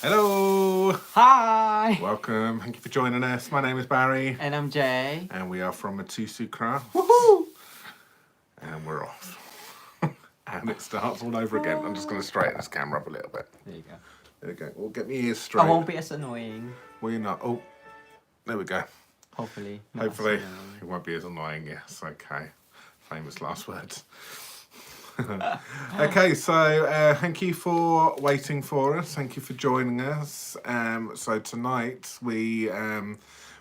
Hello! Hi! Welcome, thank you for joining us. My name is Barry. And I'm Jay. And we are from Mitosu Crafts. Woohoo! And we're off. And it starts all over again. I'm just going to straighten this camera up a little bit. There you go. There we go. We'll get my ears straight. I won't be as annoying. Well, you're not. Oh, there we go. Hopefully. Hopefully, it won't be as annoying. Yes, okay. Famous last words. Okay, so thank you for waiting for us. Thank you for joining us. So tonight we're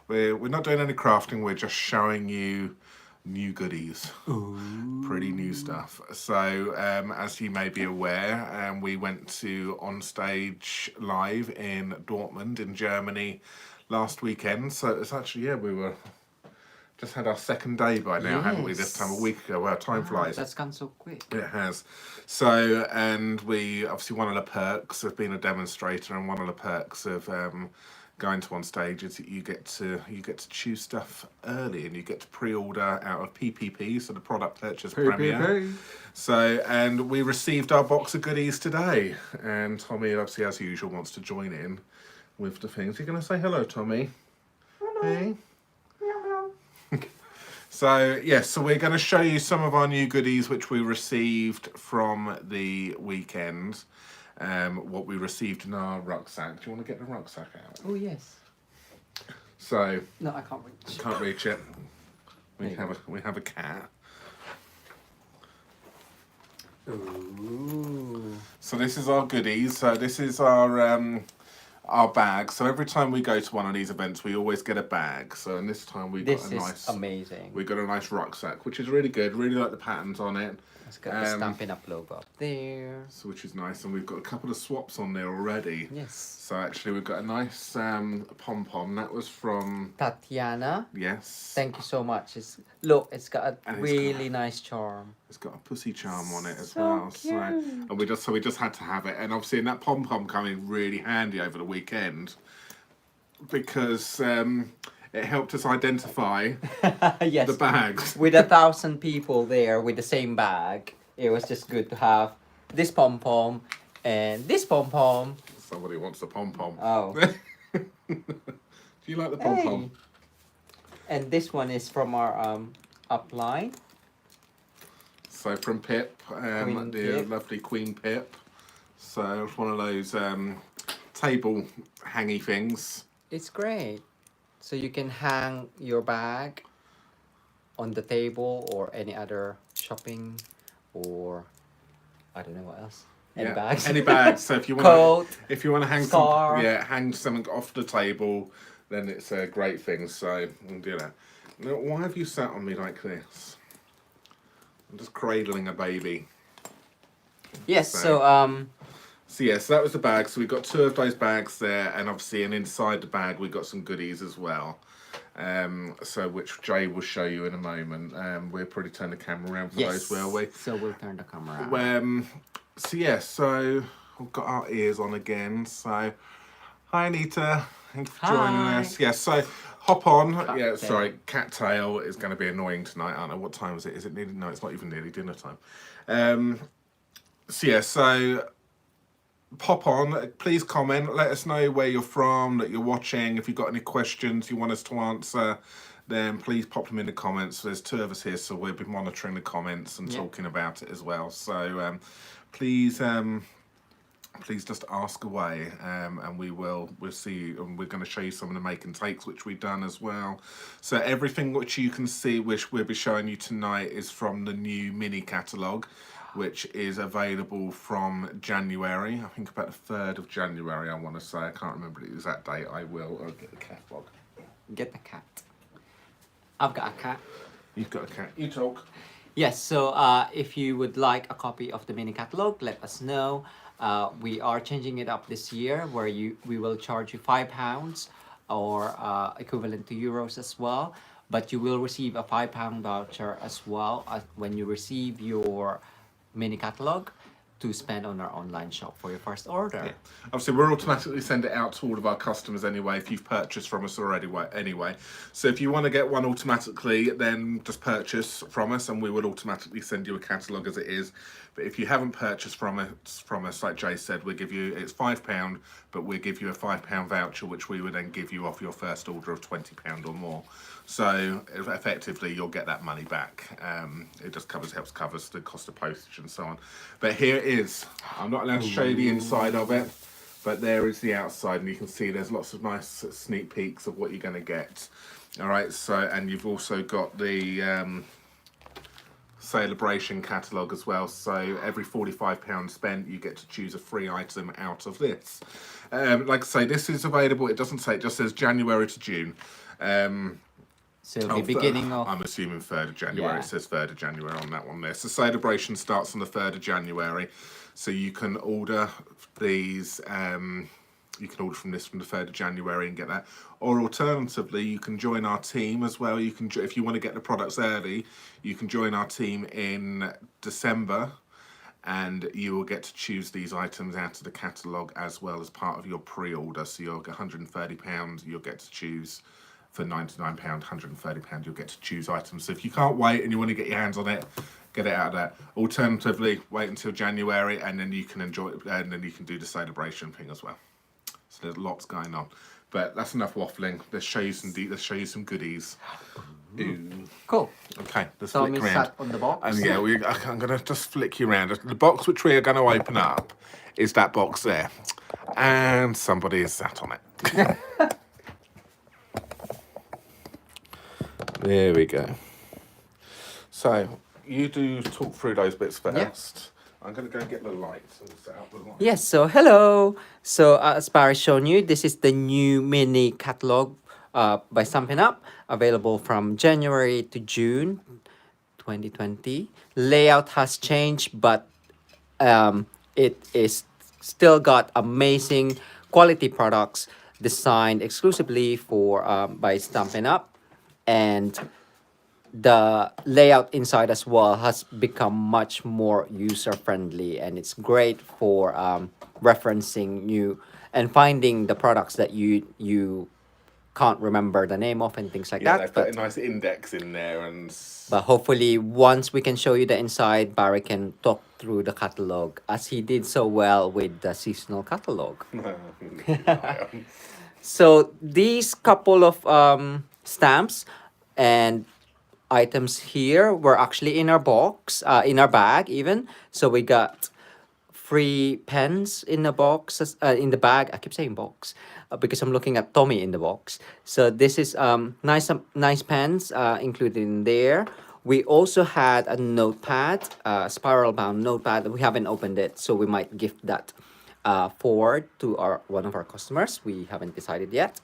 not doing any crafting. We're just showing you new goodies. Ooh. Pretty new stuff. So as you may be aware, we went to On Stage Live in Dortmund in Germany last weekend. So it's actually we were. Just had our second day by now, haven't we? This time a week ago. Wow, time flies. That's gone so quick. It has. So, and we obviously one of the perks of being a demonstrator, and one of the perks of going to On Stage is that you get to choose stuff early, and you get to pre-order out of PPP, so the product purchase premier. So, and we received our box of goodies today, and Tommy obviously, as usual, wants to join in with the things. You're going to say hello, Tommy? Hello. Hey. So, yes, so we're going to show you some of our new goodies which we received from the weekend. What we received in our rucksack. Do you want to get the rucksack out? Oh, yes. So... No, I can't reach. Can't reach it. We have a cat. Ooh. So this is our goodies. So this is our bag. So every time we go to one of these events, we always get a bag. So and this time we got a nice, amazing. We got a nice rucksack, which is really good. Really like the patterns on it. It's got the Stampin Up logo up there. So which is nice, and we've got a couple of swaps on there already. Yes. So actually, we've got a nice pom pom. That was from Tatiana. Yes. Thank you so much. It's got a really nice charm. It's got a pussy charm on it as So well. cute. So and we just had to have it, and obviously, and that pom pom came in really handy over the weekend because it helped us identify Yes. the bags. With 1,000 people there with the same bag, it was just good to have this pom pom and this pom pom. Somebody wants the pom pom. Oh. Do you like the pom pom? Hey. And this one is from our upline. So from Pip, the Pip. lovely Queen Pip. So it's one of those table hangy things. It's great. So you can hang your bag on the table or any other shopping or I don't know what else. Any bags. Any bags. So if you want to hang hang something off the table, then it's a great thing. So do that. Now, why have you sat on me like this? I'm just cradling a baby. Yes. So So yes, that was the bag. So we got two of those bags there, and obviously, and inside the bag we got some goodies as well. So which Jay will show you in a moment. We'll probably turn the camera around for those, will we? So we'll turn the camera around. So yes, so we've got our ears on again. So hi Anita, thank you for joining us. Yes, so hop on. Sorry, Cattail is going to be annoying tonight. I don't know what time is it. Is it nearly? No, it's not even nearly dinner time. So pop on, please comment, let us know where you're from, that you're watching. If you've got any questions you want us to answer, then please pop them in the comments. There's two of us here, so we'll be monitoring the comments and talking about it as well. So please just ask away, and we'll see you, and we're going to show you some of the make and takes which we've done as well. So everything which you can see, which we'll be showing you tonight, is from the new mini catalogue, which is available from January. I think about the 3rd of January, I want to say. I can't remember the exact date. I'll get the catalogue. Get the cat. I've got a cat. You've got a cat. You talk. Yes, so if you would like a copy of the mini catalog, let us know. We are changing it up this year, where we will charge you £5 or equivalent to euros as well. But you will receive a £5 voucher as well when you receive your mini catalog to spend on our online shop for your first order. Yeah. Obviously, we'll automatically send it out to all of our customers anyway if you've purchased from us already anyway. So if you want to get one automatically, then just purchase from us and we will automatically send you a catalogue as it is. But if you haven't purchased from us, like Jay said, we give you, it's £5, but we give you a £5 voucher, which we would then give you off your first order of £20 or more. So effectively, you'll get that money back. It just helps covers the cost of postage and so on. But here it is. I'm not allowed to show you the inside of it, but there is the outside, and you can see there's lots of nice sneak peeks of what you're going to get. All right, so, and you've also got the celebration catalogue as well, so every £45 spent you get to choose a free item out of this. Like I say, this is available, it doesn't say, it just says January to June. So the beginning of... I'm assuming 3rd of January. Yeah. It says 3rd of January on that one there. So celebration starts on the 3rd of January. So you can order these, you can order from this from the 3rd of January and get that. Or alternatively, you can join our team as well. You can, if you want to get the products early, you can join our team in December, and you will get to choose these items out of the catalogue as well as part of your pre-order. So you'll get £130, you'll get to choose. For £99, £130, you'll get to choose items. So if you can't wait and you want to get your hands on it, get it out of there. Alternatively, wait until January, and then you can enjoy it, and then you can do the celebration thing as well. So there's lots going on. But that's enough waffling. Let's show you some goodies. Ooh. Cool. Okay, let's So flick we around. sat on the box. And yeah, I'm going to just flick you around. The box which we are going to open up is that box there. And somebody is sat on it. There we go. So, you do talk through those bits first. Yeah. I'm going to go and get the lights and set up the lights. Yes, so hello. So as Barry's shown you, this is the new mini catalog by Stampin Up, available from January to June 2020. Layout has changed, but it is still got amazing quality products designed exclusively for by Stampin Up. And the layout inside as well has become much more user-friendly, and it's great for referencing new and finding the products that you can't remember the name of and things like Yeah, that. they've got a nice index in there, and But hopefully, once we can show you the inside, Barry can talk through the catalog as he did so well with the seasonal catalog. So these couple of stamps and items here were actually in our box, in our bag even. So we got free pens in the box, in the bag. I keep saying box because I'm looking at Tommy in the box. So this is nice pens included in there. We also had a notepad, spiral bound notepad. We haven't opened it, so we might gift that forward to one of our customers. We haven't decided yet.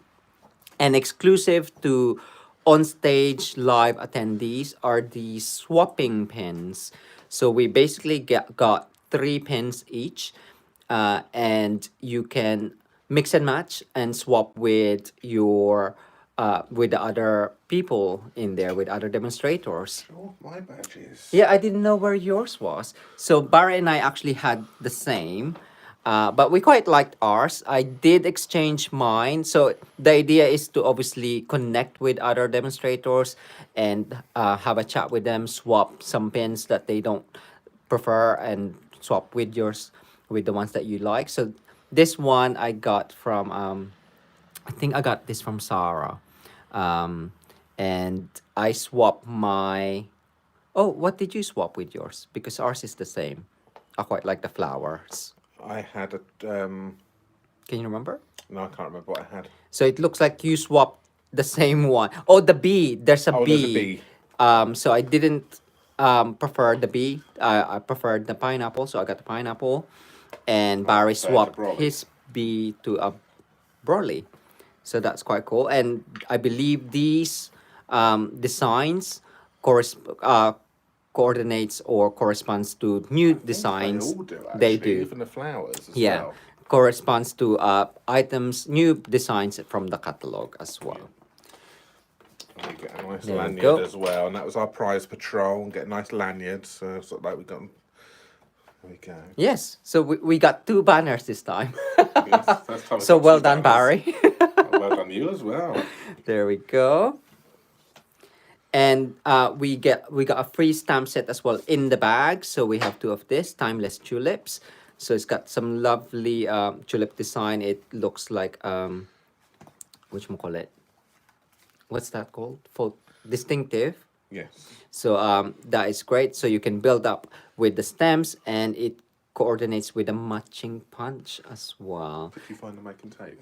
And exclusive to on-stage live attendees are the swapping pins. So we basically got 3 pins each, and you can mix and match and swap with your with the other people in there, with other demonstrators. oh, my badges. Yeah, I didn't know where yours was. So Barry and I actually had the same, but we quite liked ours. I did exchange mine. So the idea is to obviously connect with other demonstrators and have a chat with them, swap some pins that they don't prefer, and swap with yours, with the ones that you like. So this one I got from, I think I got this from Sarah. And I swapped my... Oh, what did you swap with yours? Because ours is the same. I quite like the flowers. I had a... Can you remember? No, I can't remember what I had. So it looks like you swapped the same one. Oh, the bee. There's a bee. There's a bee. So I didn't prefer the bee. I preferred the pineapple, so I got the pineapple. And Barry swapped his bee to a Broly. So that's quite cool. And I believe these designs coordinates or corresponds to new designs. They all do, actually. They do. Even the flowers as Yeah. well. Corresponds to items, new designs from the catalog as well. And we get a nice There we lanyard go. as well. And that was our prize patrol. And get nice lanyards. So sort of like we got... There we go. Yes. So we got 2 banners this time. Yes, first time So I've got well 2 done, banners. Barry. Well done you as well. There we go. And we got a free stamp set as well in the bag. So we have two of this timeless tulips. So it's got some lovely tulip design. It looks like whatchamacallit? What's that called? For distinctive. Yes. So that is great. So you can build up with the stems, and it coordinates with a matching punch as well. Did you find the make and take?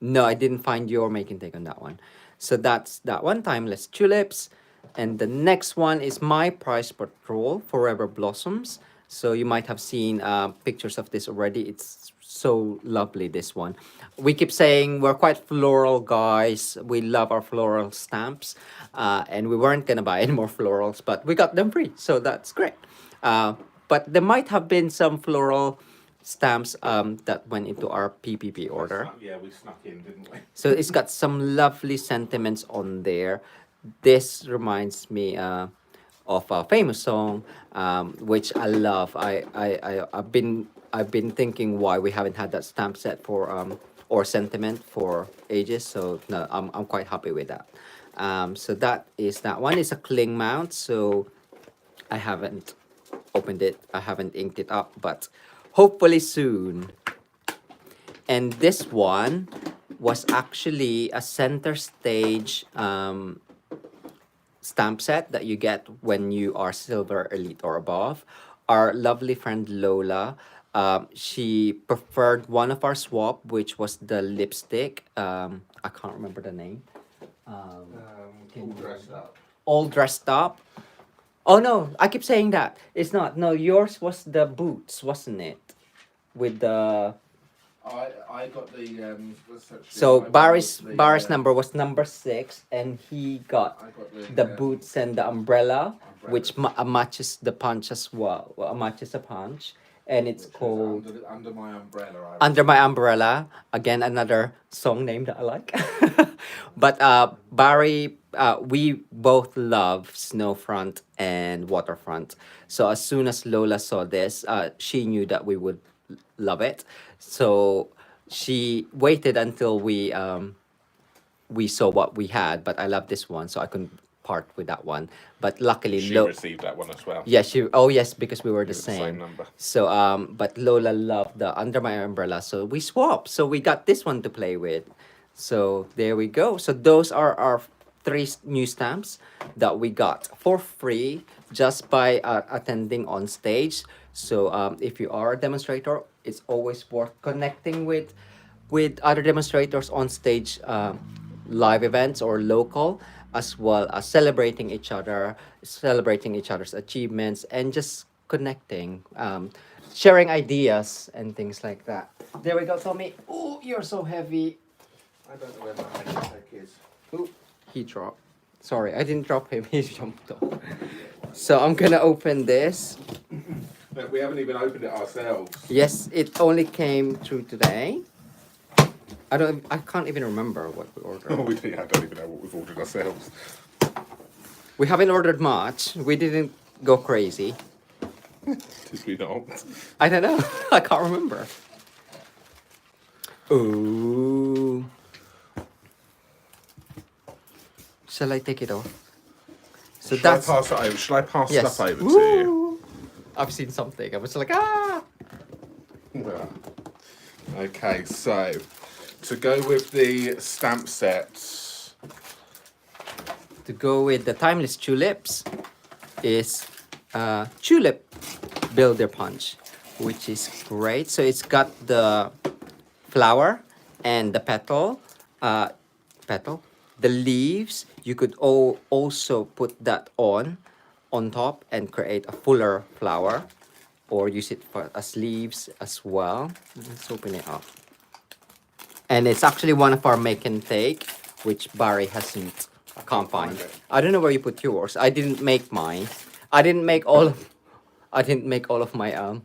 No, I didn't find your make and take on that one. So that's that one, timeless tulips. And the next one is my prize patrol, Forever Blossoms. So you might have seen pictures of this already. It's so lovely, this one. We keep saying we're quite floral guys. We love our floral stamps. And we weren't going to buy any more florals, but we got them free. So that's great. But there might have been some floral stamps that went into our PPP order. Yeah, we snuck in, didn't we? So it's got some lovely sentiments on there. This reminds me of a famous song, which I love. I've been thinking why we haven't had that stamp set for or sentiment for ages. So no, I'm quite happy with that. So that is that one. Is a cling mount. So I haven't opened it. I haven't inked it up, but hopefully soon. And this one was actually a center stage stamp set that you get when you are silver elite or above. Our lovely friend Lola, she preferred one of our swap, which was the lipstick. I can't remember the name. All dressed up. All dressed up. Oh no, I keep saying that. It's not. No, yours was the boots, wasn't it? With the I got the so my one Barry's was the, Barry's number was number 6, and he got I got the boots and the umbrella, which umbrellas. matches the punch as well. Well, matches the punch, and it's Which is called under my umbrella. Under My Umbrella. Again, another song name that I like. But Barry, we both love Snowfront and Waterfront. So as soon as Lola saw this, she knew that we would love it. So she waited until we saw what we had. But I love this one, so I couldn't part with that one. But luckily, She received that one as well. yeah, she. Oh yes, because we were the The same same. number. So but Lola loved the Under My Umbrella, so we swapped. So we got this one to play with. So there we go. So those are our 3 new stamps that we got for free just by attending on stage. So if you are a demonstrator, it's always worth connecting with other demonstrators on stage, live events or local, as well as celebrating each other, celebrating each other's achievements, and just connecting, sharing ideas and things like that. There we go, Tommy. Oh, you're so heavy. I don't know where my make and take is. Ooh, he dropped. Sorry, I didn't drop him. He jumped off. So I'm gonna open this. But we haven't even opened it ourselves. Yes, it only came through today. I can't even remember what we ordered. I don't even know what we've ordered ourselves. We haven't ordered much. We didn't go crazy. Did we not? I don't know. I can't remember. Ooh. Shall I take it off? So Shall that's I pass it over? Shall I pass yes. stuff over to you? Woo! I've seen something. I was like, ah. Okay, so to go with the stamp sets, To go with the timeless tulips is Tulip Builder Punch, which is great. So it's got the flower and the petal, the leaves. You could also put that on top and create a fuller flower, or use it for as leaves as well. Let's open it up. And it's actually one of our make and take, which Barry hasn't can't find. I don't know where you put yours. I didn't make mine. I didn't make all of my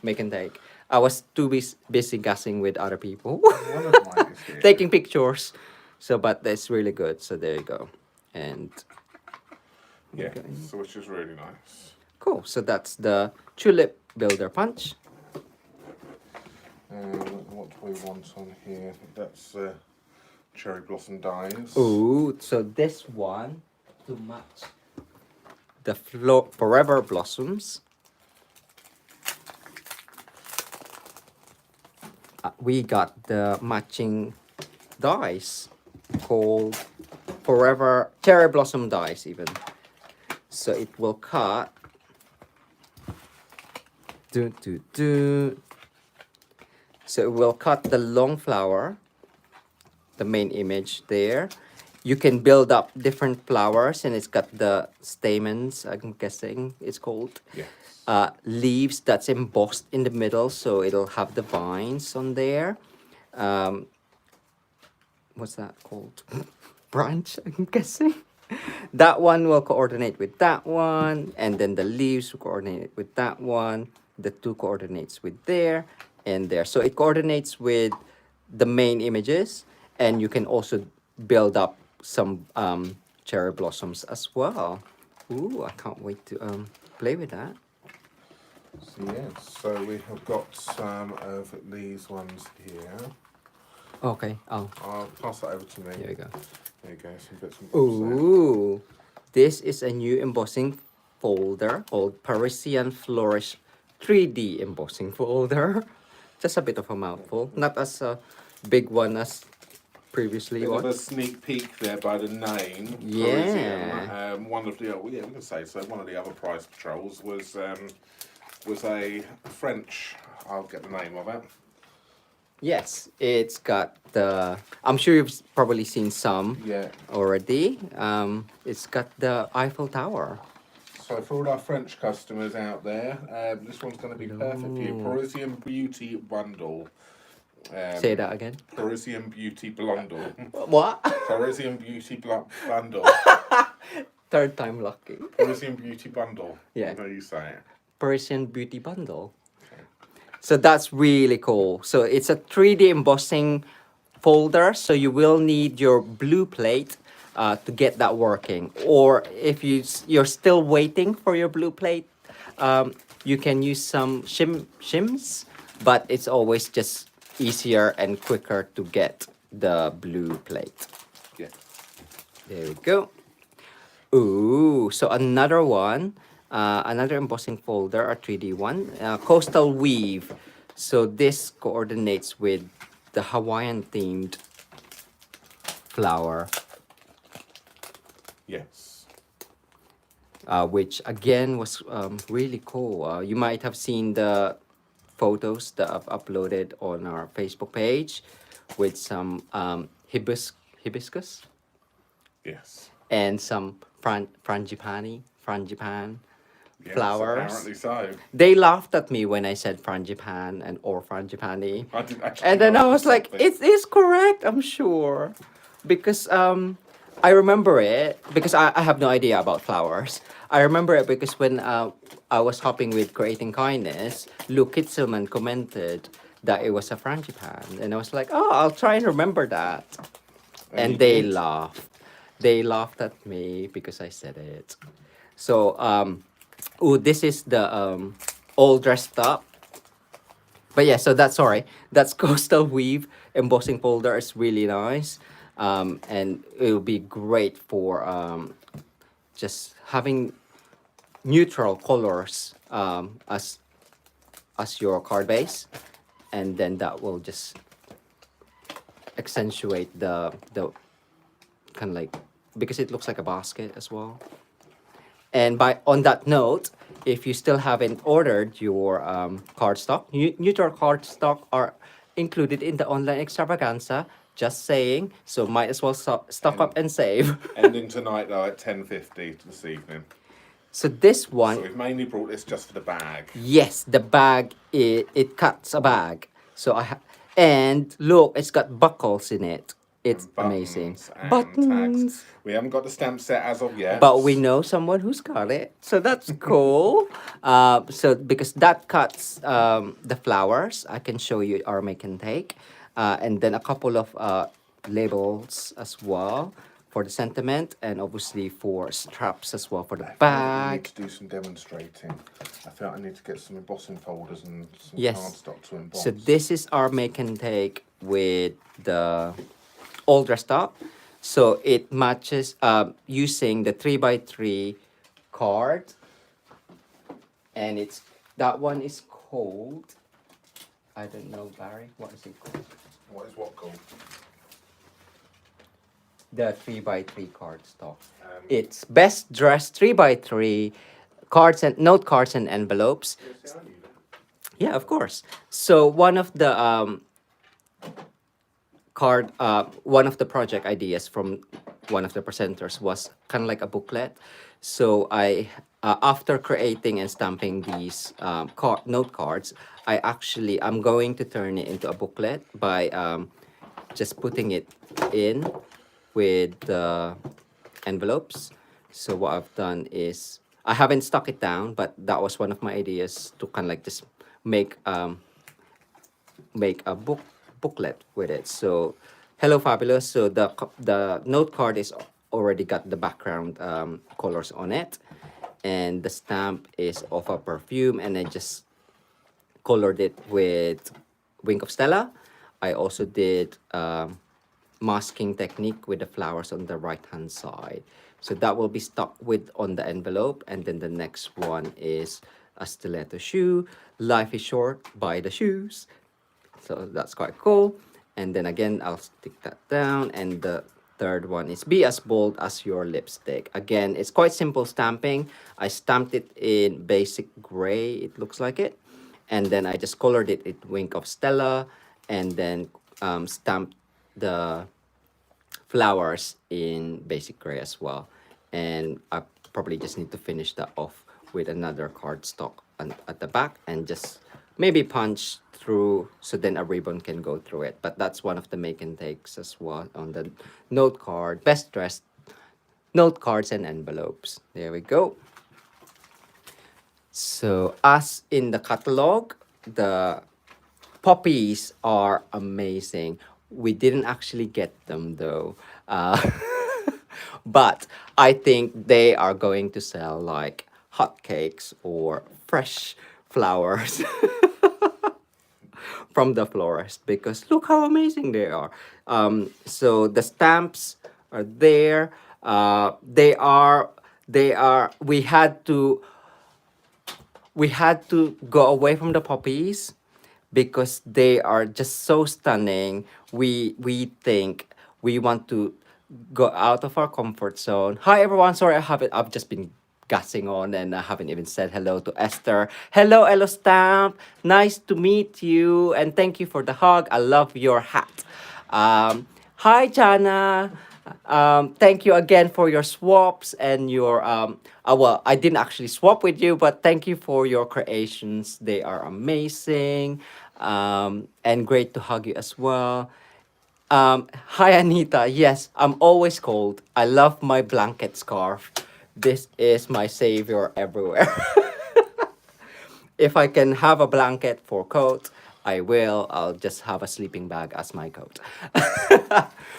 make and take. I was too busy guessing with other people. one of mine is here. Taking pictures. So, but that's really good. So there you go. And Yeah, so which is really nice. cool. So that's the Tulip Builder Punch. What do we want on here? That's cherry blossom dies. Ooh, so this one to match the Forever Blossoms. We got the matching dies called Forever Cherry Blossom dies even. So it will cut. So it will cut the long flower, the main image there. You can build up different flowers, and it's got the stamens, I'm guessing it's called. Yes. Leaves that's embossed in the middle, so it'll have the vines on there. What's that called? Branch, I'm guessing. That one will coordinate with that one, and then the leaves will coordinate with that one. The two coordinates with there and there. So it coordinates with the main images, and you can also build up some cherry blossoms as well. Ooh, I can't wait to play with that. So yes, so we have got some of these ones here. Okay, I'll pass that over to me. Here we go. There you go, some bits and bobs there. Ooh, this is a new embossing folder called Parisian Flourish 3D embossing folder. Just a bit of a mouthful, not as a big one as previously Bit of a was. sneak peek there by the name. Yeah. Parisian. One of the we can say so. One of the other prize patrols was a French. I'll get the name of it. Yes, it's got the. I'm sure you've probably seen some Yeah. already. It's got the Eiffel Tower. So for all our French customers out there, this one's going to be perfect for you. Parisian Beauty Bundle. Say that again. Parisian Beauty Blondle. What? Parisian Beauty Bundle. Third time lucky. Parisian Beauty Bundle. Yeah. I know you say it. Persian Beauty Bundle. So that's really cool. So it's a 3D embossing folder. So you will need your blue plate to get that working. Or if you're still waiting for your blue plate, you can use some shims, but it's always just easier and quicker to get the blue plate. Yeah. There we go. Ooh, so another one. Another embossing folder, a 3D one, Coastal Weave. So this coordinates with the Hawaiian themed flower, Yes. which again was really cool. You might have seen the photos that I've uploaded on our Facebook page with some hibiscus Yes. and some frangipani Yes, flowers. apparently so. They laughed at me when I said Frangipan or Frangipani. I didn't actually. And then I know was like, something. it is correct, I'm sure. Because I remember it, because I have no idea about flowers. I remember it because when I was hopping with Creating Kindness, Luke Kitzelman commented that it was a Frangipan. And I was like, oh, I'll try and remember that. And you they did. laughed. They laughed at me because I said it. So, oh, this is the all dressed up. But yeah, so that's that's Coastal Weave embossing folder. It's really nice, and it will be great for just having neutral colors as your card base, and then that will just accentuate the kind of like, because it looks like a basket as well. And on that note, if you still haven't ordered your cardstock, neutral cardstock are included in the online extravaganza. Just saying, so might as well stock up and save. Ending tonight though at 10:50 this evening. So this one, So we've mainly brought this just for the bag. yes, the bag it cuts a bag. So and look, it's got buckles in it. It's amazing. And Buttons. tags. We haven't got the stamp set as of yet. But we know someone who's got it, so that's cool. So because that cuts the flowers, I can show you our make and take, and then a couple of labels as well for the sentiment, and obviously for straps as well for the I need bag. to do some demonstrating. I feel like I need to get some embossing folders and some Yes. cardstock to emboss. So this is our make and take with the all dressed up. So it matches using the 3x3 card, and it's that one is called, I don't know, Barry, what is it called? What is what called? The 3x3 card stock. It's best dressed 3x3 cards and note cards and envelopes. Yes, I knew that. Yeah, of course. So one of the one of the project ideas from one of the presenters was kind of like a booklet. So I, after creating and stamping these note cards, I'm going to turn it into a booklet by just putting it in with the envelopes. So what I've done is I haven't stuck it down, but that was one of my ideas to kind of like just make make a booklet with it. So hello fabulous. So the note card is already got the background colors on it, and the stamp is of a perfume, and I just colored it with Wink of Stella. I also did masking technique with the flowers on the right hand side. So that will be stuck with on the envelope, and then the next one is a stiletto shoe. Life is short, buy the shoes. So that's quite cool. And then again, I'll stick that down. And the third one is be as bold as your lipstick. Again, it's quite simple stamping. I stamped it in basic gray, it looks like it. And then I just colored it in Wink of Stella, and then stamped the flowers in basic gray as well. And I probably just need to finish that off with another cardstock at the back, and just maybe punch through so then a ribbon can go through it. But that's one of the make and takes as well on the note card, best dressed note cards and envelopes. There we go. So as in the catalog, the poppies are amazing. We didn't actually get them though. But I think they are going to sell like hotcakes or fresh flowers from the florist, because look how amazing they are. So the stamps are there. They are. We had to go away from the poppies because they are just so stunning. We think we want to go out of our comfort zone. Hi everyone, sorry I've just been gassing on and I haven't even said hello to Esther. Hello Elo Stamp, nice to meet you and thank you for the hug. I love your hat. Hi Jana. Thank you again for your swaps and your well, I didn't actually swap with you, but thank you for your creations. They are amazing, and great to hug you as well. Hi Anita, yes, I'm always cold. I love my blanket scarf. This is my savior everywhere. If I can have a blanket for coat, I will. I'll just have a sleeping bag as my coat.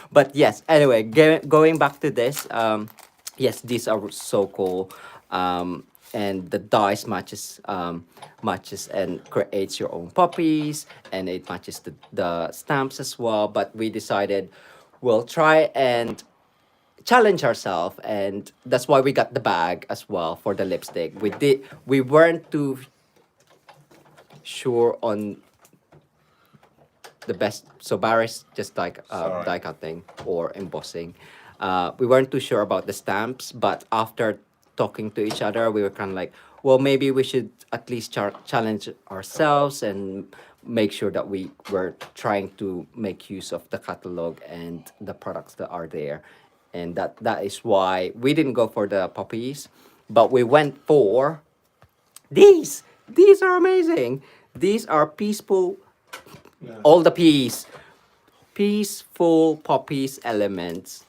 But yes, anyway, going back to this, yes, these are so cool. And the dice matches and creates your own puppies, and it matches the stamps as well. But we decided we'll try and challenge ourselves, and that's why we got the bag as well for the lipstick. We weren't too sure on the best. So Barry's just like Sorry. die cutting or embossing. We weren't too sure about the stamps, but after talking to each other, we were kind of like, well, maybe we should at least challenge ourselves and make sure that we were trying to make use of the catalog and the products that are there. And that is why we didn't go for the puppies, but we went for these. These are amazing. These are peaceful, all the peaceful poppies elements.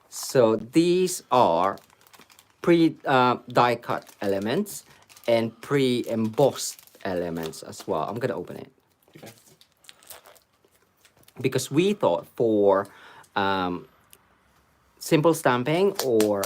So these are die cut elements and pre-embossed elements as well. I'm gonna open it. Okay. Because we thought for simple stamping or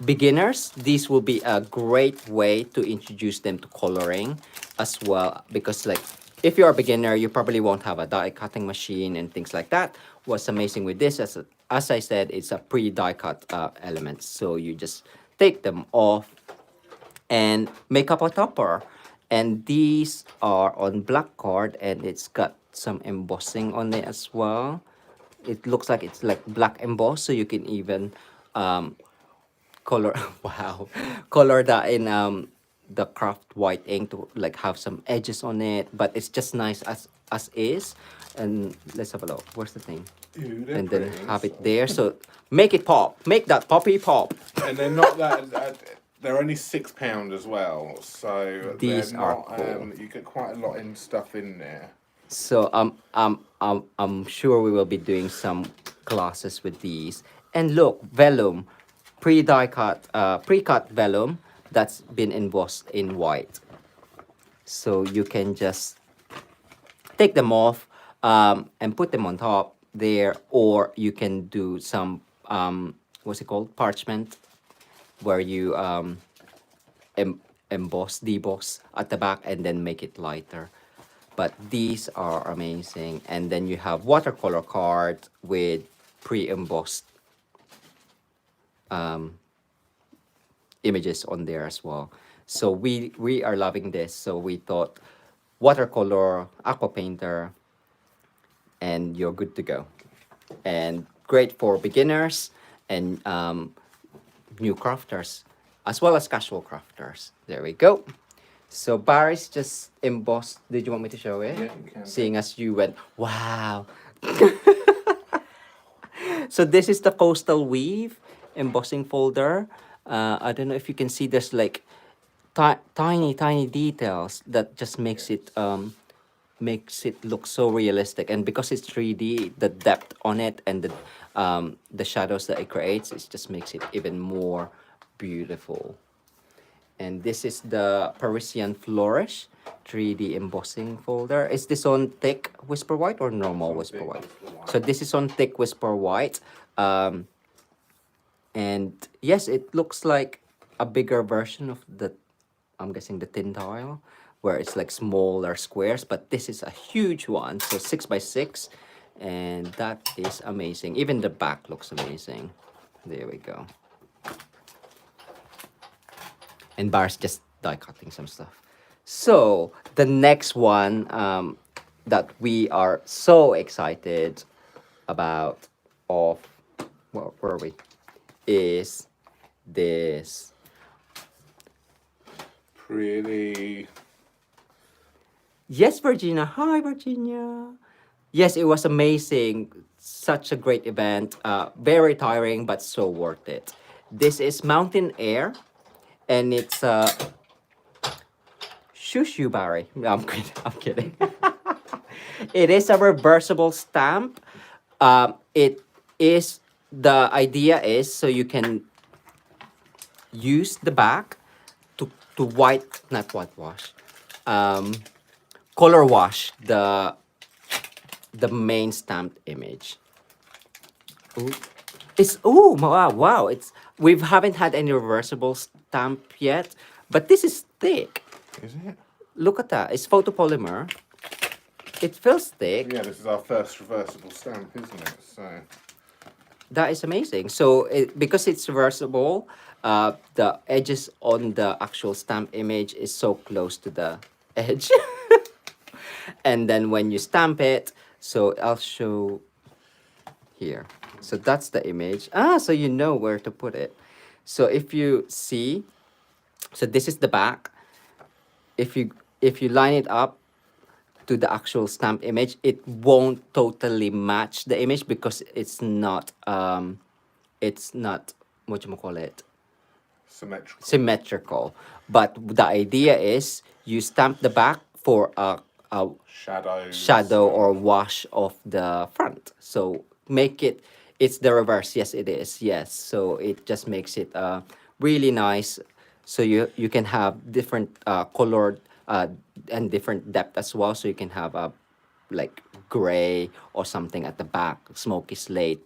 beginners, this will be a great way to introduce them to coloring as well. Because like, if you're a beginner, you probably won't have a die cutting machine and things like that. What's amazing with this, as as I said, it's a pre-die cut element. So you just take them off and make up a topper. And these are on black card, and it's got some embossing on it as well. It looks like it's like black embossed, so you can even color wow, color that in the craft white ink to like have some edges on it, but it's just nice as is. And let's have a look, where's the thing? Ooh, they're And then pretty. have it there, so make it pop, make that poppy pop. And they're not that. They're only £6 as well, so These they're are not. cool. You get quite a lot in stuff in there. So I'm sure we will be doing some classes with these. And look, vellum, pre-die cut, pre-cut vellum that's been embossed in white. So you can just take them off and put them on top there, or you can do some what's it called, parchment, where you emboss, deboss at the back and then make it lighter. But these are amazing. And then you have watercolor card with pre-embossed images on there as well. So we are loving this. So we thought watercolor, aqua painter, and you're good to go. And great for beginners and new crafters, as well as casual crafters. There we go. So Barry's just embossed. Did you want me to show it? Yeah, you can. Seeing as you went, wow. So this is the coastal weave embossing folder. I don't know if you can see, there's like tiny details that just makes it look so realistic. And because it's 3D, the depth on it and the shadows that it creates, it just makes it even more beautiful. And this is the Parisian Flourish 3D embossing folder. Is this on thick Whisper White or normal Whisper White? So this is on thick Whisper White. And yes, it looks like a bigger version of the, I'm guessing, the tin tile, where it's like smaller squares, but this is a huge one, so 6x6, and that is amazing. Even the back looks amazing. There we go. And Bar's just die cutting some stuff. So the next one that we are so excited about where are we, is this. Pretty. Yes, Virginia. Hi, Virginia. Yes, it was amazing. Such a great event. Very tiring, but so worth it. This is Mountain Air, and it's Shushu Barry. No, I'm kidding. I'm kidding. It is a reversible stamp. It is, the idea is so you can use the back to not whitewash, color wash the main stamped image. Ooh. It's wow, it's, we haven't had any reversible stamp yet, but this is thick. Is it? Look at that. It's photopolymer. It feels thick. Yeah, this is our first reversible stamp, isn't it? So That is amazing. So because it's reversible, the edges on the actual stamp image is so close to the edge. And then when you stamp it, so I'll show here. So that's the image. So you know where to put it. So if you see, so this is the back. If you line it up to the actual stamp image, it won't totally match the image because it's not what you call it, symmetrical. But the idea is you stamp the back for a shadow or wash of the front. So make it, it's the reverse. Yes, it is. Yes. So it just makes it really nice. So you can have different colored and different depth as well. So you can have a like gray or something at the back, smoky slate,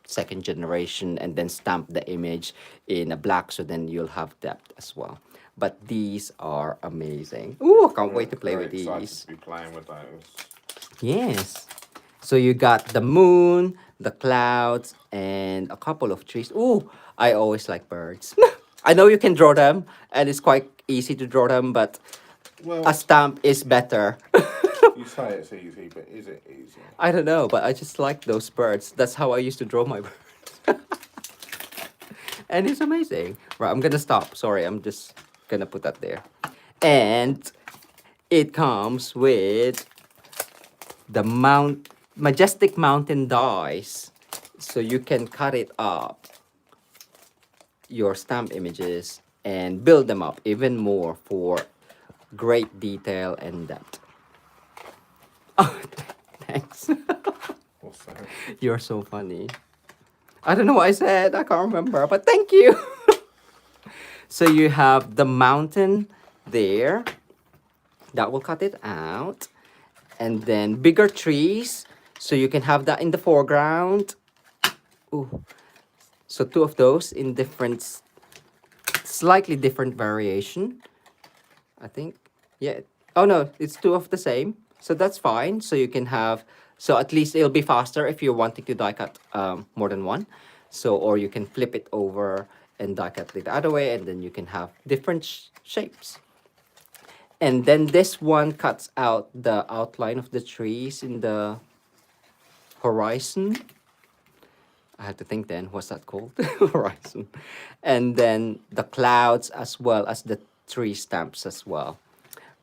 second generation, and then stamp the image in a black, so then you'll have depth as well. But these are amazing. Ooh, I can't wait to play with these. To be playing with those. Yes. So you got the moon, the clouds, and a couple of trees. Ooh, I always like birds. I know you can draw them, and it's quite easy to draw them, but Well, a stamp is better. you say it's easy, but is it easy? I don't know, but I just like those birds. That's how I used to draw my birds. And it's amazing. Right, I'm gonna stop. Sorry, I'm just gonna put that there. And it comes with the majestic mountain dies, so you can cut it up, your stamp images, and build them up even more for great detail and depth. Oh, thanks. What's that? You're so funny. I don't know what I said. I can't remember, but thank you. So you have the mountain there. That will cut it out. And then bigger trees. So you can have that in the foreground. Ooh. So two of those in different, slightly different variation. I think. Yeah. Oh no, it's two of the same. So that's fine. So you can have, so at least it'll be faster if you're wanting to die cut more than one. So, or you can flip it over and die cut it the other way, and then you can have different shapes. And then this one cuts out the outline of the trees in the horizon. I have to think then, what's that called? Horizon. And then the clouds as well as the tree stamps as well.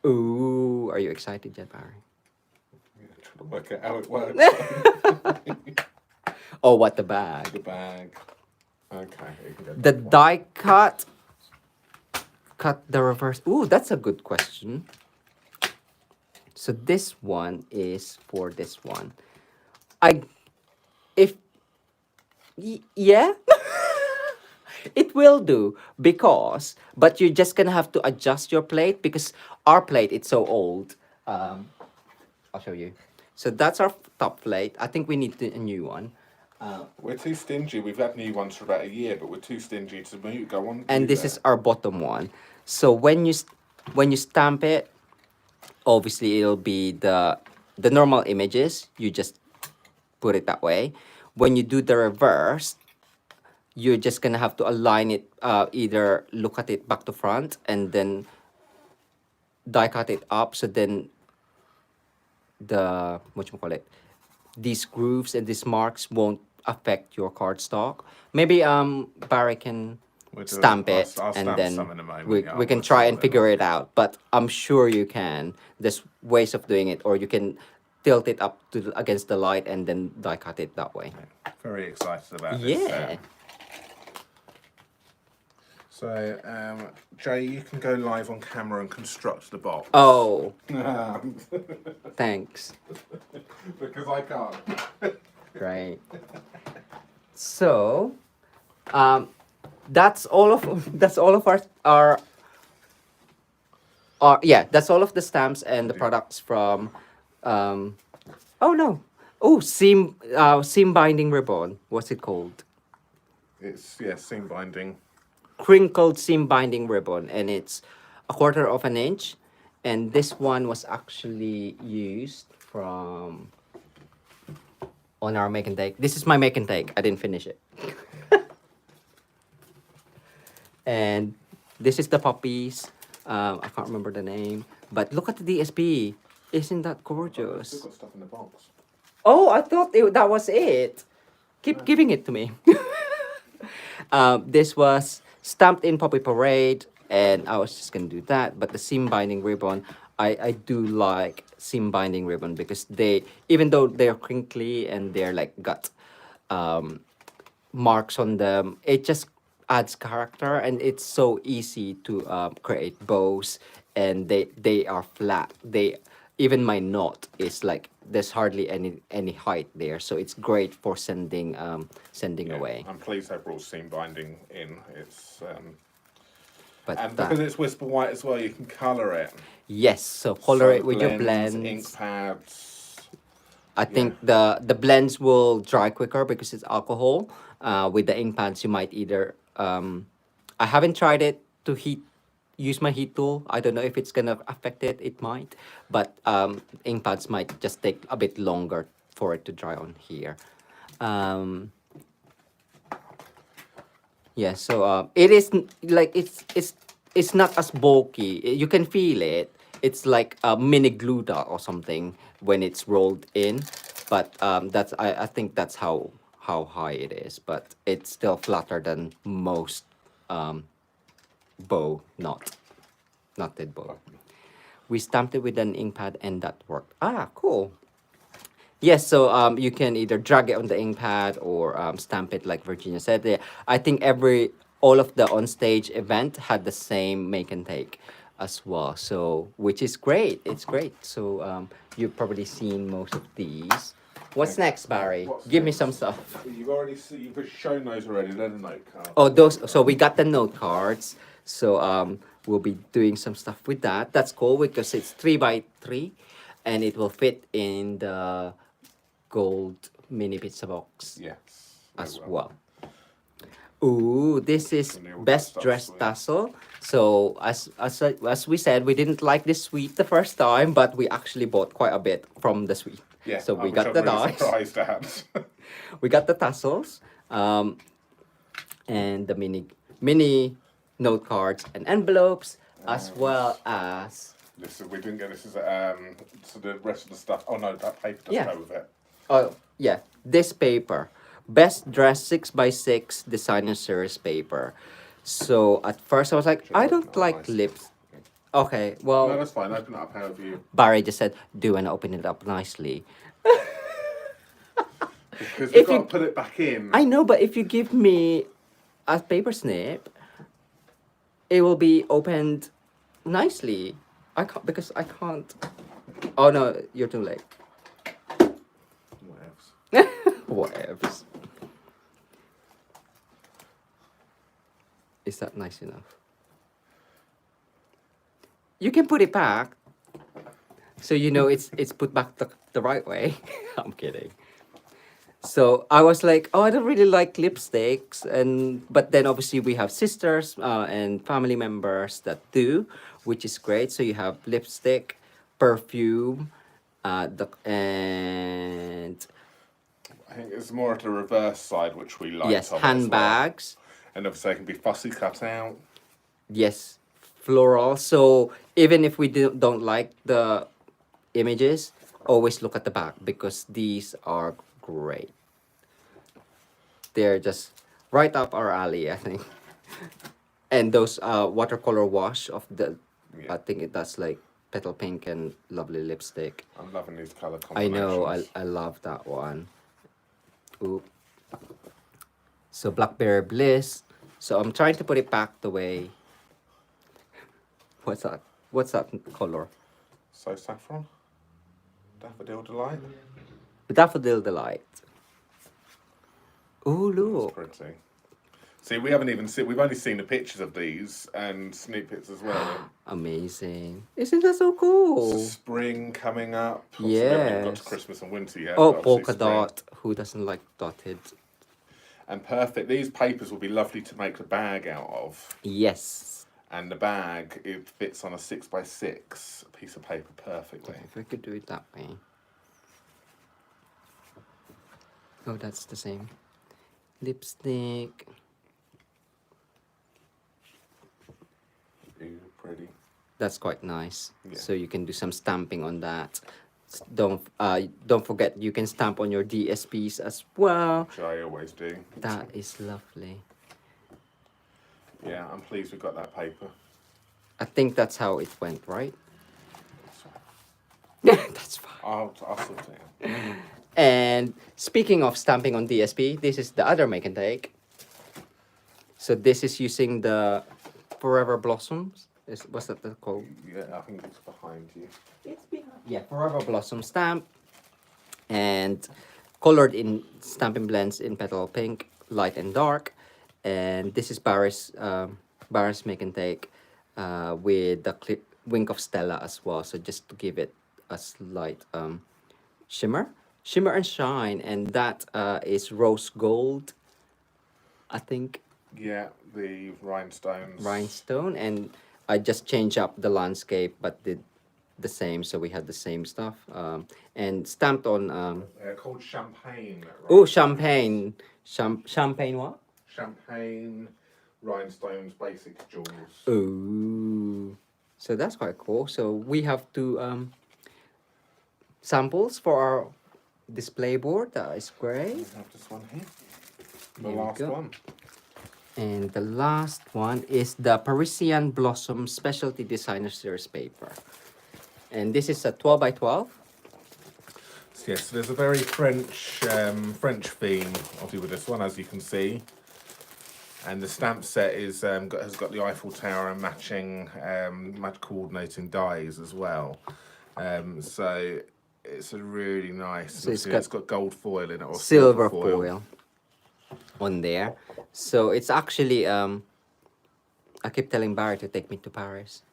Ooh, are you excited yet, Barry? Trying to work out how it works. Oh, what the bag? The bag. Okay. You can go The that one. die cut the reverse. Ooh, that's a good question. So this one is for this one. If yeah, it will do, because, but you're just gonna have to adjust your plate because our plate, it's so old. I'll show you. So that's our top plate. I think we need a new one. We're too stingy. We've had new ones for about a year, but we're too stingy to move. Go on. And do this that. is our bottom one. So when you stamp it, obviously it'll be the normal images. You just put it that way. When you do the reverse, you're just gonna have to align it, either look at it back to front and then die cut it up, so then the, whatchamacallit, these grooves and these marks won't affect your cardstock. Maybe Barry can We'll do stamp I'll it, and stamp then some in a moment, we yeah, we can we'll try see and what they figure look it out. But I'm sure you can. There's ways of doing it, or you can tilt it up to against the light and then die cut it that way. Very excited about this. Yeah. So, Jay, you can go live on camera and construct the box. Oh, thanks. Because I can't. Right. So, that's all of our yeah, that's all of the stamps and the products from oh no. Oh, seam binding ribbon. What's it called? It's, seam binding. Crinkled seam binding ribbon, and it's 1/4 of an inch, and this one was actually used from on our make and take. This is my make and take. I didn't finish it. And this is the puppies. I can't remember the name, but look at the DSP. Isn't that Still gorgeous? got stuff in the box. Oh, I thought that was it. Keep giving it to me. This was stamped in Puppy Parade, and I was just gonna do that. But the seam binding ribbon, I do like seam binding ribbon because they, even though they're crinkly and they're like got marks on them, it just adds character, and it's so easy to create bows, and they are flat. They, even my knot is like, there's hardly any height there, so it's great for sending away. I'm pleased they brought seam binding in. It's But and that, because it's whisper white as well, you can colour it. yes, so color So it with your blends. ink pads. I think the blends will dry quicker because it's alcohol. With the ink pads, you might either I haven't tried it to use my heat tool. I don't know if it's gonna affect it. It might, but ink pads might just take a bit longer for it to dry on here. Um, yeah, so it is like it's not as bulky. You can feel it. It's like a mini glue dot or something when it's rolled in, but that's I think that's how high it is. But it's still flatter than most um, bow knotted bow. We stamped it with an ink pad and that worked. Ah, cool. Yes, so you can either drag it on the ink pad or stamp it like Virginia said. I think all of the on-stage event had the same make and take as well. So, which is great. It's great. So you've probably seen most of these. What's next, Barry? Give me some stuff. You've shown those already. They're the note cards. Oh, those. So we got the note cards. So we'll be doing some stuff with that. That's cool because it's 3x3, and it will fit in the gold mini pizza box Yes. as well. Ooh, this is And they all got best stuff dressed sweet. tassel. So as we said, we didn't like this suite the first time, but we actually bought quite a bit from the suite. Yeah. So we which got I'm the really dies. surprised at. We got the tassels, and the mini note cards and envelopes, as well as Listen, we didn't get this as so the rest of the stuff. Oh no, that paper doesn't Yeah. go with it. oh yeah, this paper, best dressed 6x6 designer series paper. So at first I was like, I don't like lips. Okay, No, well, that's fine. Open it up however you. Barry just said, do and open it up nicely. Because If we've got you- to put it back in. I know, but if you give me a paper snip, it will be opened nicely. I can't because I can't. Oh no, you're too late. Whatevs. Whatever. Is that nice enough? You can put it back, so you know it's put back the right way. I'm kidding. So I was like, oh, I don't really like lipsticks, but then obviously we have sisters and family members that do, which is great. So you have lipstick, perfume, and I think it's more at the reverse side, which we like. yes, handbags. And obviously, they can be fussy cut out. Yes, floral. So even if we don't like the images, always look at the back because these are great. They're just right up our alley, I think. And those watercolor wash of the, Yeah. I think that's like petal pink and lovely lipstick. I'm loving these colour I combinations. know, I love that one. Ooh. So Blackberry Bliss. So I'm trying to put it back the way. What's that? What's that color? So saffron, daffodil delight. Daffodil Delight. Ooh, That's look. pretty. See, we haven't even seen. We've only seen the pictures of these and snippets as well. Amazing. Isn't that so cool? So spring coming up. Obviously, we haven't even got to Yes. Christmas and winter yet. Oh, but obviously polka spring. dot. Who doesn't like dotted? And perfect. These papers will be lovely to make the bag out of. Yes. And the bag, it fits on a 6x6 piece of paper perfectly. If I could do it that way. Oh, that's the same. Lipstick. Ooh, pretty. That's quite nice. Yeah. So you can do some stamping on that. Don't forget you can stamp on your DSPs as well. Which I always do. That is lovely. Yeah, I'm pleased we've got that paper. I think that's how it went, right? That's fine. I'll sort it out. And speaking of stamping on DSP, this is the other make and take. So this is using the Forever Blossoms. What's that called? Yeah, I think it's behind you. It's behind. Yeah, Forever Blossom stamp. And colored in Stampin' Blends in Petal Pink, light and dark. And this is Barry's make and take with the Wink of Stella as well. So just to give it a slight shimmer and shine, and that is rose gold, I think, Yeah, the rhinestones. rhinestone. And I just changed up the landscape, but the same, so we had the same stuff. And stamped on. They're called champagne. Oh, champagne. Champagne what? Champagne rhinestones, basic jewels. Ooh. So that's quite cool. So we have two samples for our display board. That is great. We have this one here. The There we last go. one. And the last one is the Parisian Blossom Specialty Designer Series paper. And this is a 12 by 12. Yes, so there's a very French theme, obviously, with this one, as you can see. And the stamp set is has got the Eiffel Tower and matching coordinating dies as well. So it's a really nice. So it's got gold foil in it, or Silver foil on there. So it's actually I keep telling Barry to take me to Paris.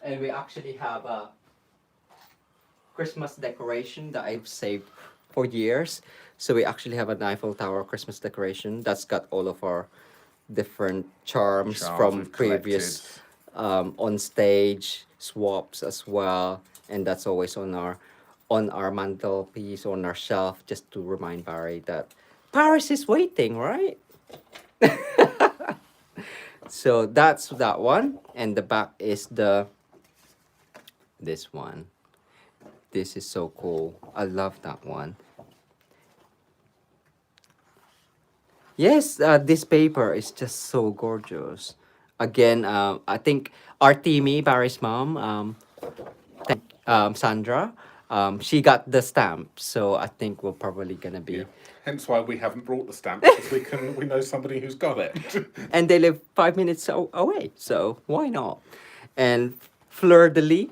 And we actually have a Christmas decoration that I've saved for years. So we actually have an Eiffel Tower Christmas decoration that's got all of our different charms from we've previous on stage swaps as well, and that's always on our mantelpiece, on our shelf, just to remind Barry that Paris is waiting, right? So that's that one, and the back is this one. This is so cool. I love that one. Yes, this paper is just so gorgeous. Again, I think our teamie, Barry's mom, Sandra, she got the stamp, so I think we're probably gonna be. Yeah. Hence why we haven't brought the stamp, because we know somebody who's got it. And they live 5 minutes away, so why not? And Fleur de Lis.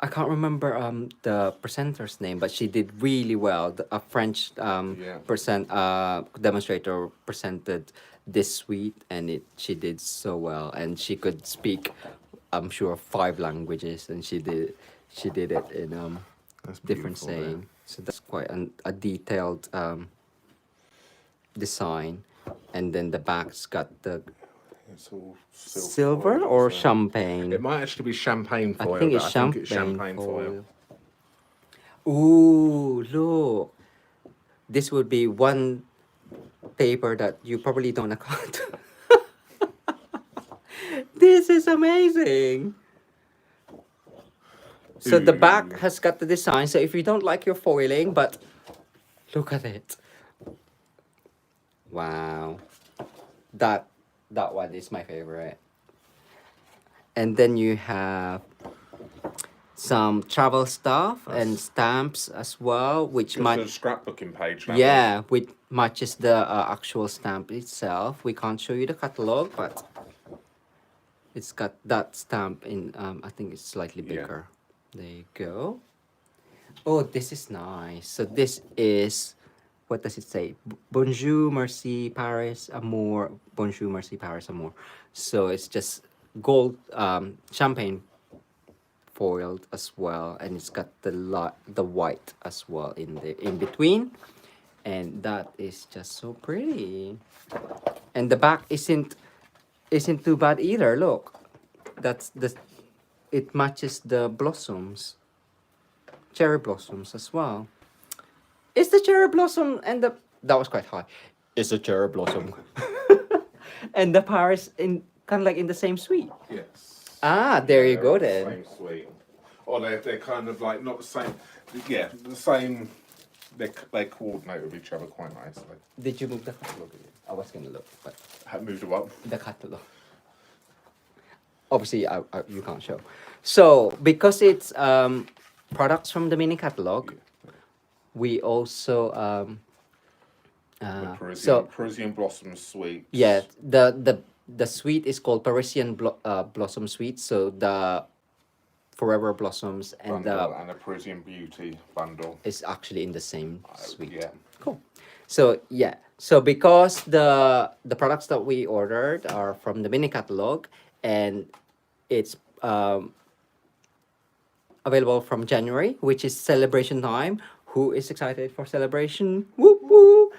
I can't remember the presenter's name, but she did really well. A French demonstrator presented this suite, and she did so well. And she could speak, I'm sure, 5 languages, and she did it in different saying. So that's quite a detailed design. And then the back's got the It's all silver foil, or so- champagne. It might actually be champagne foil. I think but it's I think it's champagne champagne foil. Ooh, look. This would be one paper that you probably don't account. This is amazing. So the back Ooh. has got the design. So if you don't like your foiling, but look at it. Wow. That one is my favorite. And then you have some travel stuff and stamps as well, which Just might a scrapbooking page. That yeah, which matches the actual stamp itself. We can't show you the catalog, but it's got that stamp in. I think it's slightly Yeah. bigger. There you go. Oh, this is nice. So this is, what does it say? Bonjour, merci, Paris, amour. Bonjour, merci, Paris, amour. So it's just gold, champagne foiled as well, and it's got the white as well in between, and that is just so pretty. And the back isn't too bad either. Look, it matches the blossoms, cherry blossoms as well. Is the cherry blossom and that was quite high. Is the cherry blossom and the Paris in kind of like in the same suite? Yes. Ah, there you They're go the then. Same suite. Or they're kind of like not the same. Yeah, the same. They coordinate with each other quite nicely. Did you move the catalog? I was gonna look, but Have moved them up. the catalog. Obviously, you can't show. So because it's products from the mini catalog, we also The Parisian, so Parisian Blossom suite. yeah, the suite is called Parisian Blossom Suite. So the Forever Blossoms and Bundle and a Parisian Beauty bundle. is actually in the same suite. Yeah. Cool. So yeah, so because the products that we ordered are from the mini catalog, and it's available from January, which is celebration time. Who is excited for celebration? Woo woo!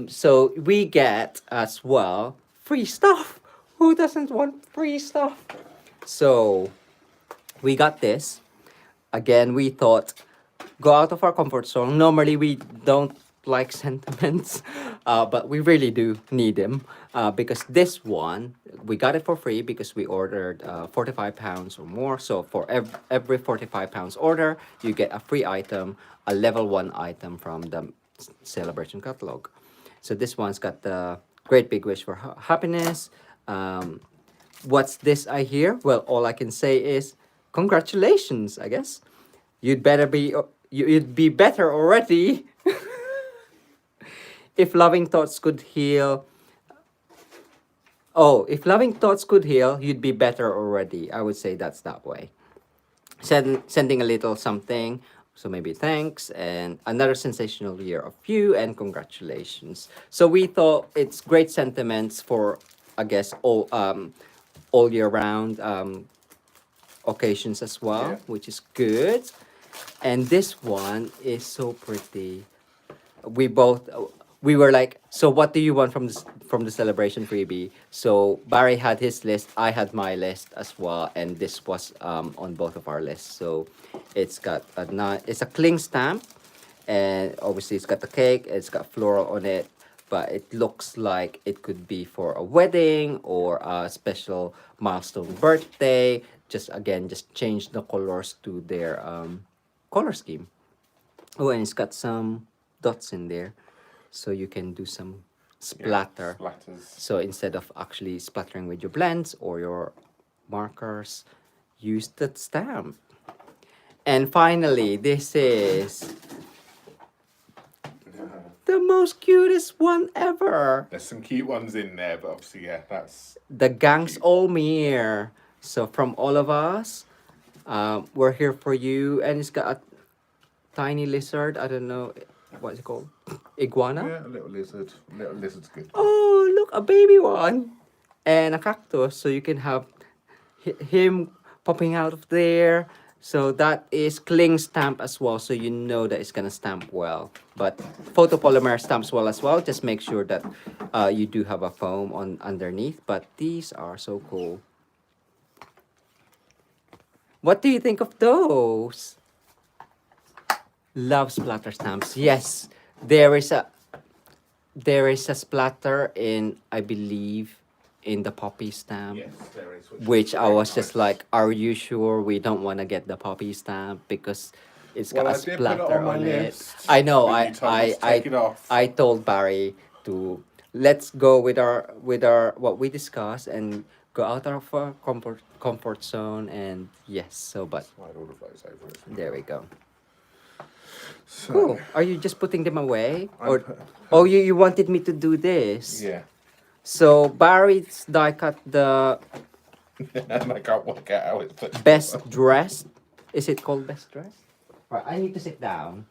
So we get as well free stuff. Who doesn't want free stuff? So we got this. Again, we thought go out of our comfort zone. Normally, we don't like sentiments, but we really do need them because this one, we got it for free because we ordered 45 pounds or more. So for every 45 pounds order, you get a free item, a level 1 item from the celebration catalog. So this one's got the great big wish for happiness. What's this I hear? Well, all I can say is congratulations, I guess. You'd better be you'd be better already. If loving thoughts could heal. Oh, if loving thoughts could heal, you'd be better already. I would say that's that way. Sending a little something. So maybe thanks and another sensational year of you and congratulations. So we thought it's great sentiments for, I guess, all year round occasions as well, Yeah. which is good. And this one is so pretty. We both we were like, so what do you want from the celebration freebie? So Barry had his list, I had my list as well, and this was on both of our lists. So it's got it's a cling stamp, and obviously it's got the cake, it's got floral on it, but it looks like it could be for a wedding or a special milestone birthday. Just again, just change the colors to their color scheme. Oh, and it's got some dots in there, so you can do some splatter. Splatters. So instead of actually splattering with your blends or your markers, use the stamp. And finally, this is the most cutest one ever. There's some cute ones in there, but obviously, yeah, that's The Gangs Olmir. So from all of us, we're here for you. And it's got a tiny lizard. I don't know what's it called. Iguana. yeah, a little lizard. Little lizard's good. Oh, look, a baby one. And a cactus. So you can have him popping out of there. So that is cling stamp as well. So you know that it's going to stamp well. But photopolymer stamps well as well. Just make sure that you do have a foam on underneath. But these are so cool. What do you think of those? Love splatter stamps. Yes, there is a splatter in, I believe, in the poppy stamp. Yes, there is. Which is I very was just nice. like, are you sure we don't want to get the poppy stamp because it's got Well, a I did put it splatter on my on it. list, I know. but you told me to take it off. I told Barry to let's go with our what we discussed and go out of our comfort zone, and yes. So but Slide all of those over. there we go. So, Cool. Are you just putting them away? I'm Or you wanted me to do this? Yeah. So Barry's die cut the And I can't work out how it's put. best dressed. Is it called best dressed? Right, I need to sit down.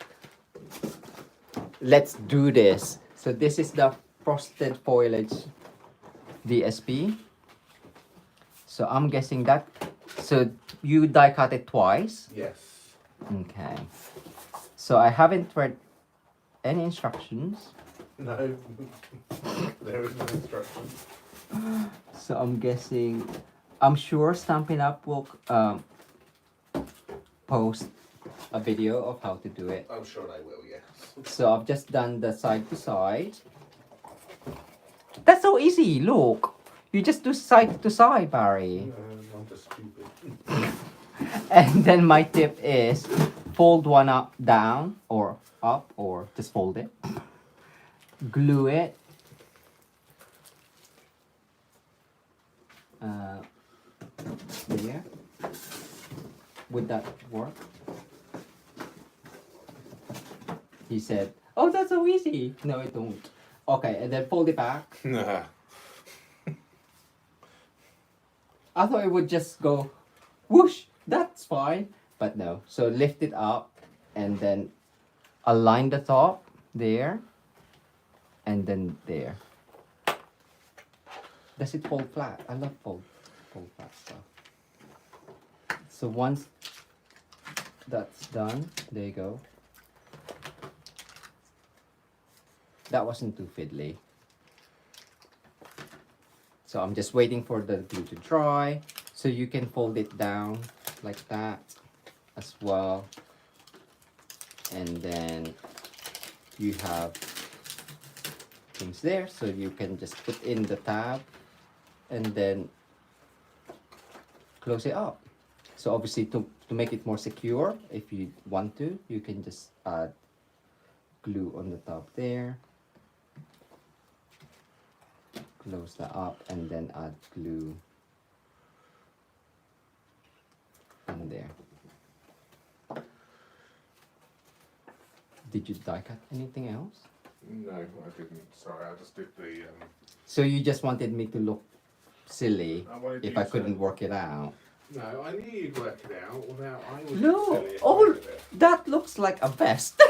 Let's do this. So this is the frosted foliage DSP. So I'm guessing that. So you die cut it twice. Yes. Okay. So I haven't read any instructions. No. There is no instructions. So I'm guessing, I'm sure Stampin' Up will post a video of how to do it. I'm sure they will, yes. So I've just done the side to side. That's so easy, look. You just do side to side, Barry. I'm just stupid. And then my tip is fold one up, down, or up, or just fold it. Glue it. There. Would that work? He said, oh, that's so easy. No, it don't. Okay, and then fold it back. Nah. I thought it would just go whoosh, that's fine. But no. So lift it up and then align the top there and then there. Does it fold flat? I love fold flat stuff. So once that's done, there you go. That wasn't too fiddly. So I'm just waiting for the glue to dry. So you can fold it down like that as well. And then you have things there, so you can just put in the tab and then close it up. So obviously to make it more secure, if you want to, you can just add glue on the top there. Close that up and then add glue in there. Did you die cut anything else? No, I didn't. Sorry, I just did the. So you just wanted me to look silly I wanted if you I couldn't to- work it out. No, I knew you'd work it out without. I was No, silly if I oh, did it. that looks like a vest.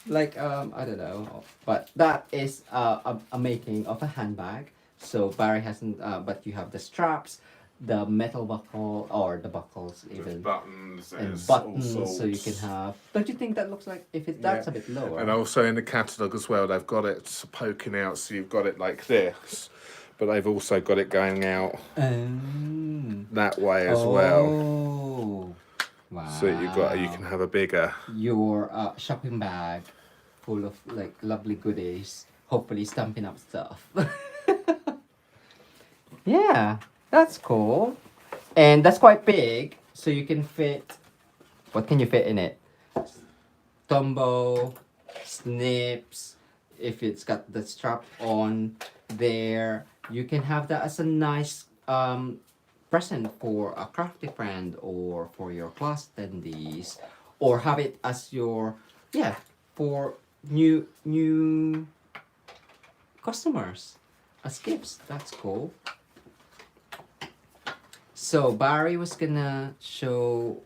Like I don't know, but that is a making of a handbag. So Barry hasn't, but you have the straps, the metal buckle or the buckles There's even, buttons. and There's buttons. all So you can sorts. have. Don't you think that looks like if it that's Yeah. a bit lower? And also in the catalogue as well, they've got it poking out, so you've got it like this, but they've also got it going out that way as well. Oh, wow! So you can have a bigger. Your shopping bag full of like lovely goodies, hopefully Stampin' Up stuff. Yeah, that's cool. And that's quite big, so you can fit, what can you fit in it? Tombow, snips, if it's got the strap on there, you can have that as a nice present for a crafty friend or for your class attendees, or have it as your, yeah, for new customers as gifts. That's cool. So Barry was gonna show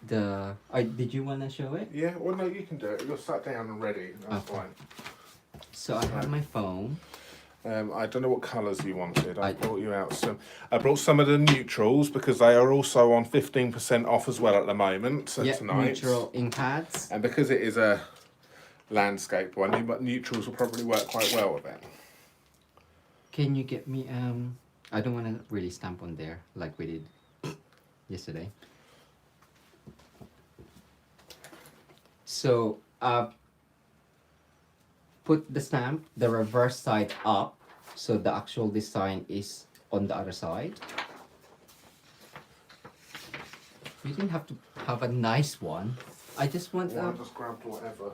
the. Did you wanna show it? Yeah, well, no, you can do it. You're sat down and ready. That's Okay. fine. So I have my phone. I don't know what colours you wanted. I I- brought you out some. I brought some of the neutrals because they are also on 15% off as well at the moment. So Yeah, tonight. neutral ink pads. And because it is a landscape one, but neutrals will probably work quite well with it. Can you get me I don't wanna really stamp on there like we did yesterday. So put the stamp, the reverse side up, so the actual design is on the other side. You didn't have to have a nice one. I just want Well, I just grabbed whatever.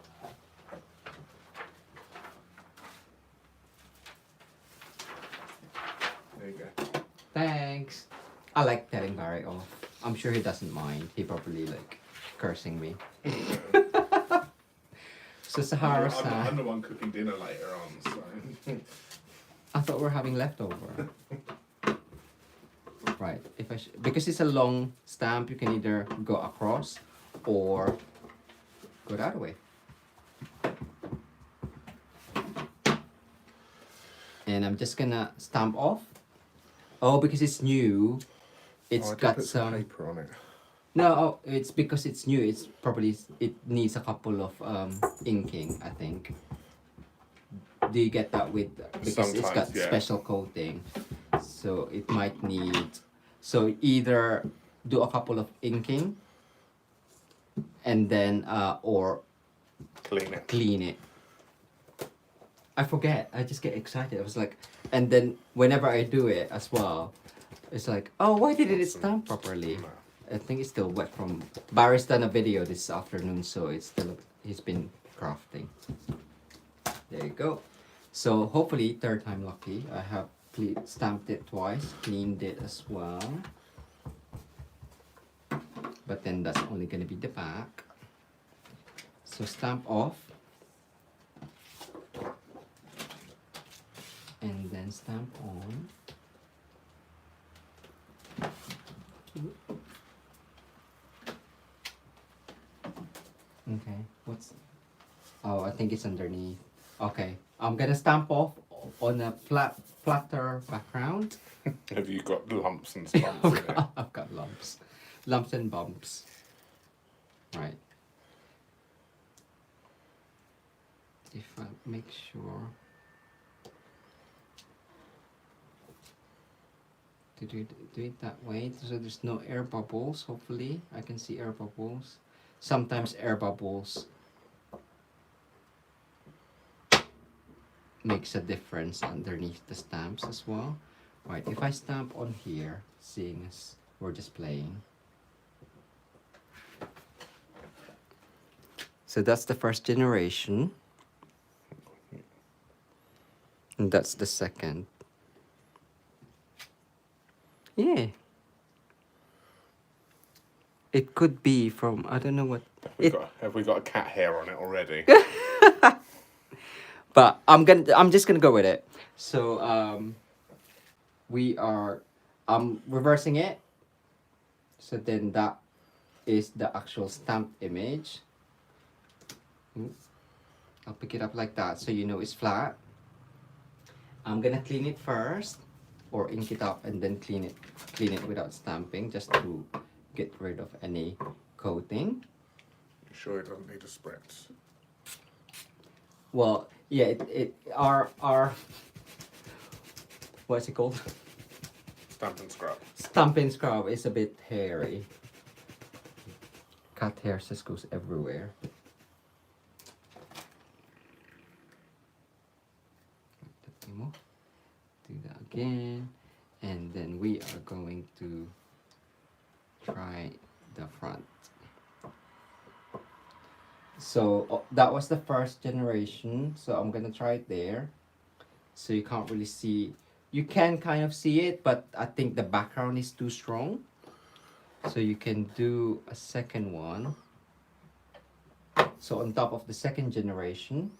There you go. thanks. I like telling Barry off. I'm sure he doesn't mind. He probably like cursing me. So Sahara I'm san, the one cooking dinner later on, so. I thought we're having leftover. Right, if I because it's a long stamp, you can either go across or go the other way. And I'm just gonna stamp off. Oh, because it's new, it's Oh, I did got put some. paper on it. No, it's because it's new. It's probably it needs a couple of inking, I think. Do you get that with because it's got Sometimes, yeah. special coating, so it might need. So either do a couple of inking, and then or Clean it. clean it. I forget. I just get excited. I was like, and then whenever I do it as well, it's like, oh, why didn't it stamp properly? No. I think it's still wet from. Barry's done a video this afternoon, so it's still he's been crafting. There you go. So hopefully third time lucky. I have stamped it twice, cleaned it as well. But then that's only gonna be the back. So stamp off. And then stamp on. Okay, what's... Oh, I think it's underneath. Okay, I'm gonna stamp off on a flatter background. Have you got lumps and bumps in it? I've got lumps. Lumps and bumps. Right. If I make sure... to do it that way, so there's no air bubbles. Hopefully I can see air bubbles. Sometimes air bubbles makes a difference underneath the stamps as well. Right, if I stamp on here, seeing as we're just playing. So that's the first generation. And that's the second. Yeah. It could be from, I don't know what. Have we got a cat hair on it already? But I'm just gonna go with it. So we are reversing it. So then that is the actual stamp image. I'll pick it up like that so you know it's flat. I'm gonna clean it first, or ink it up and then clean it without stamping, just to get rid of any coating. You sure it doesn't need a spritz? Well, yeah, our what's it called? Stampin' Scrub. Stampin' Scrub is a bit hairy. Cat hair just goes everywhere. Do that again, and then we are going to try the front. So that was the first generation, so I'm gonna try it there. So you can't really see, you can kind of see it, but I think the background is too strong. So you can do a second one. So on top of the second generation,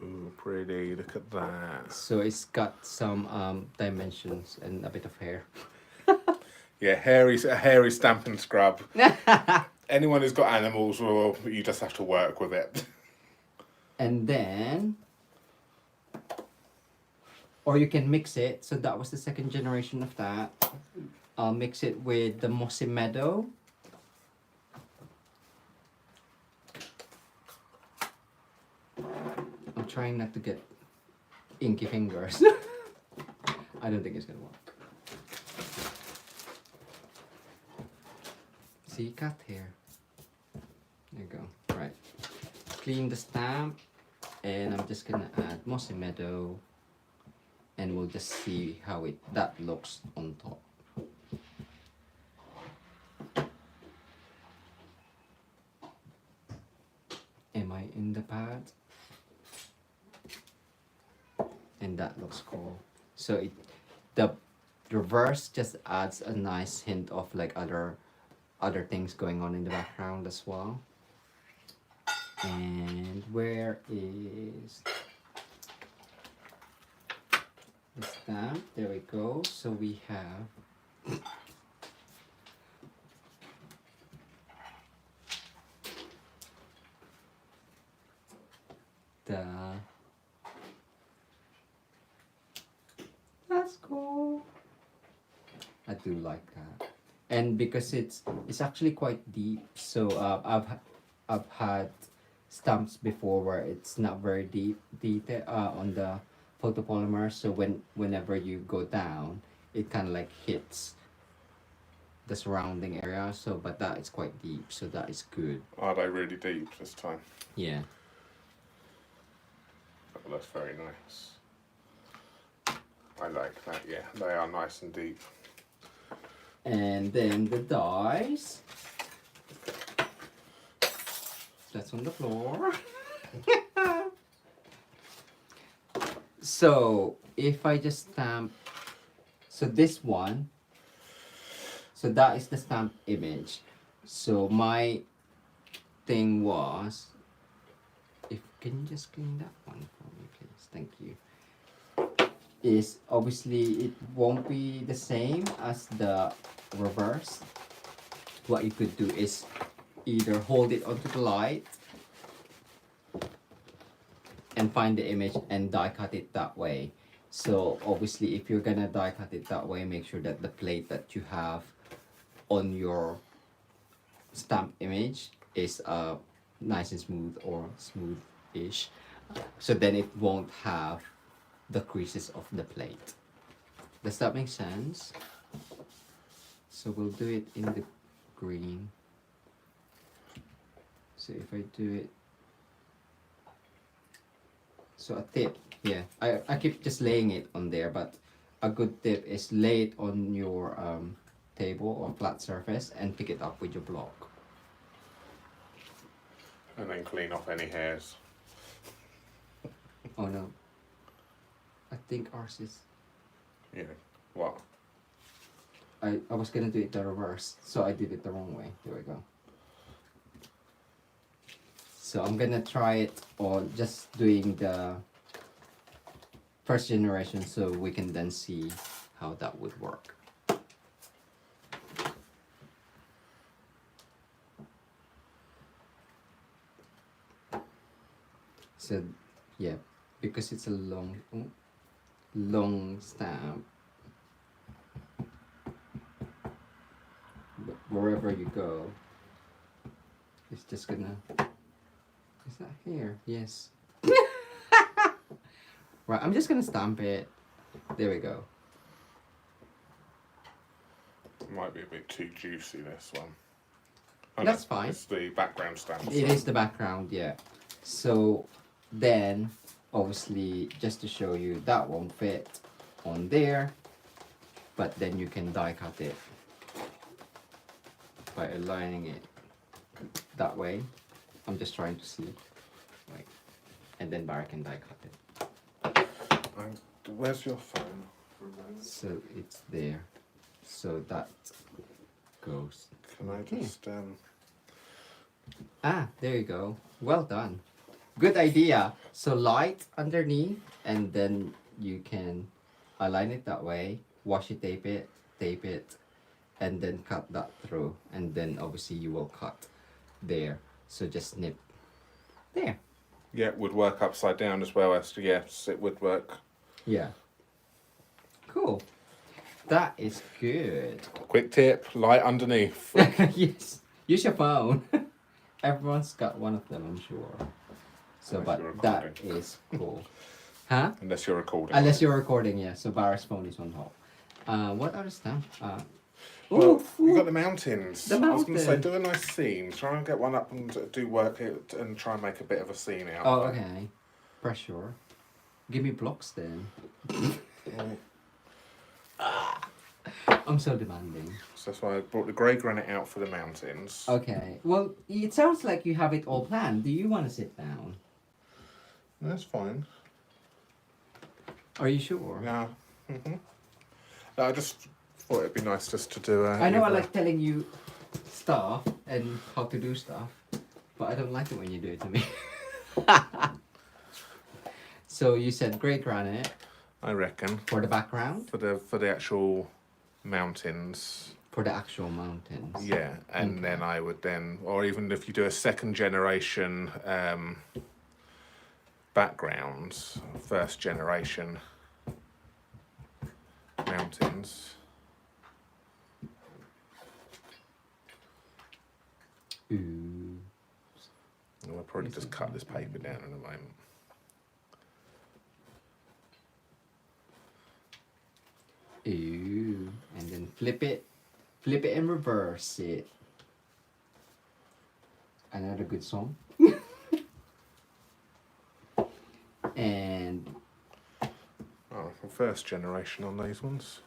Ooh, pretty. Look at that. so it's got some dimensions and a bit of hair. Yeah, a hairy Stampin' Scrub. Anyone who's got animals, well, you just have to work with it. And then, or you can mix it. So that was the second generation of that. I'll mix it with the Mossy Meadow. I'm trying not to get inky fingers. I don't think it's gonna work. See, cat hair. There you go. Right. Clean the stamp, and I'm just gonna add Mossy Meadow, and we'll just see how that looks on top. Am I in the pad? And that looks cool. So the reverse just adds a nice hint of like other things going on in the background as well. And where is the stamp? There we go. So we have that's cool. I do like that. And because it's actually quite deep, so I've had stamps before where it's not very deep detail on the photopolymer, so whenever you go down, it kind of like hits the surrounding area. So but that is quite deep, so that is good. Are they really deep this time? Yeah. Oh, that's very nice. I like that, yeah. They are nice and deep. And then the dies. That's on the floor. So if I just stamp, so this one, so that is the stamp image. So my thing was, can you just clean that one for me, please? Thank you. Is obviously it won't be the same as the reverse. What you could do is either hold it onto the light and find the image and die cut it that way. So obviously if you're gonna die cut it that way, make sure that the plate that you have on your stamp image is nice and smooth or smooth-ish. So then it won't have the creases of the plate. Does that make sense? So we'll do it in the green. So if I do it, so a tip, yeah, I keep just laying it on there, but a good tip is lay it on your table or flat surface and pick it up with your block. And then clean off any hairs. Oh no, I think ours is, Yeah. What? I was gonna do it the reverse, so I did it the wrong way. There we go. So I'm gonna try it on just doing the first generation so we can then see how that would work. So yeah, because it's a long stamp, but wherever you go, it's just gonna, is that here? Yes. Right, I'm just gonna stamp it. There we go. Might be a bit too juicy, this one. Oh, That's no, fine. It's the background stamp. It is the background, yeah. So then, obviously, just to show you, that won't fit on there, but then you can die cut it by aligning it that way. I'm just trying to see, like, and then Barry can die cut it. Where's your phone? So it's there. So that goes. Can I just Ah, there you go. Well done. Good idea. So light underneath, and then you can align it that way, washi tape it, and then cut that through. And then obviously you will cut there. So just snip there. Yeah, it would work upside down as well as, yes, it would work. Yeah. Cool. That is good. Quick tip, light underneath. Yes. Use your phone. Everyone's got one of them, I'm sure. So, Unless you're but that recording. is cool. Huh? Unless you're recording. Unless you're recording, yeah. So Barra's phone is on hold. What other stuff? Well, we got the mountains. The I was going to say, mountain. do a nice scene. Try and get one up and do work it and try and make a bit of a scene out Oh, of it. okay. Pressure. Give me blocks then. I'm so demanding. So that's why I brought the grey granite out for the mountains. Okay. Well, it sounds like you have it all planned. Do you want to sit down? That's fine. Are you sure? Yeah. No, I just thought it'd be nice just to do a... I know I like telling you stuff and how to do stuff, but I don't like it when you do it to me. So you said grey granite I reckon. for the background? For the actual mountains. For the actual mountains. Yeah, and then I would then, or even if you do a second generation background, first generation mountains. Ooh. I'll probably just cut this paper down in a moment. Ooh. And then flip it and reverse it. Another good song. And Oh, first generation on these ones.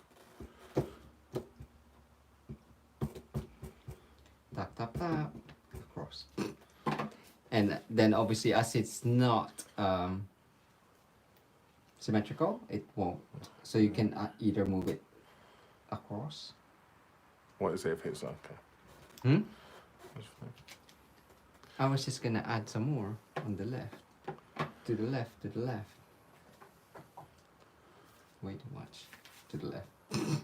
tap tap tap across. And then obviously as it's not symmetrical, it won't. So you can either move it across. What is it if it's okay? Hmm? I was just gonna add some more on the left. To the left, to the left. Way too much. To the left.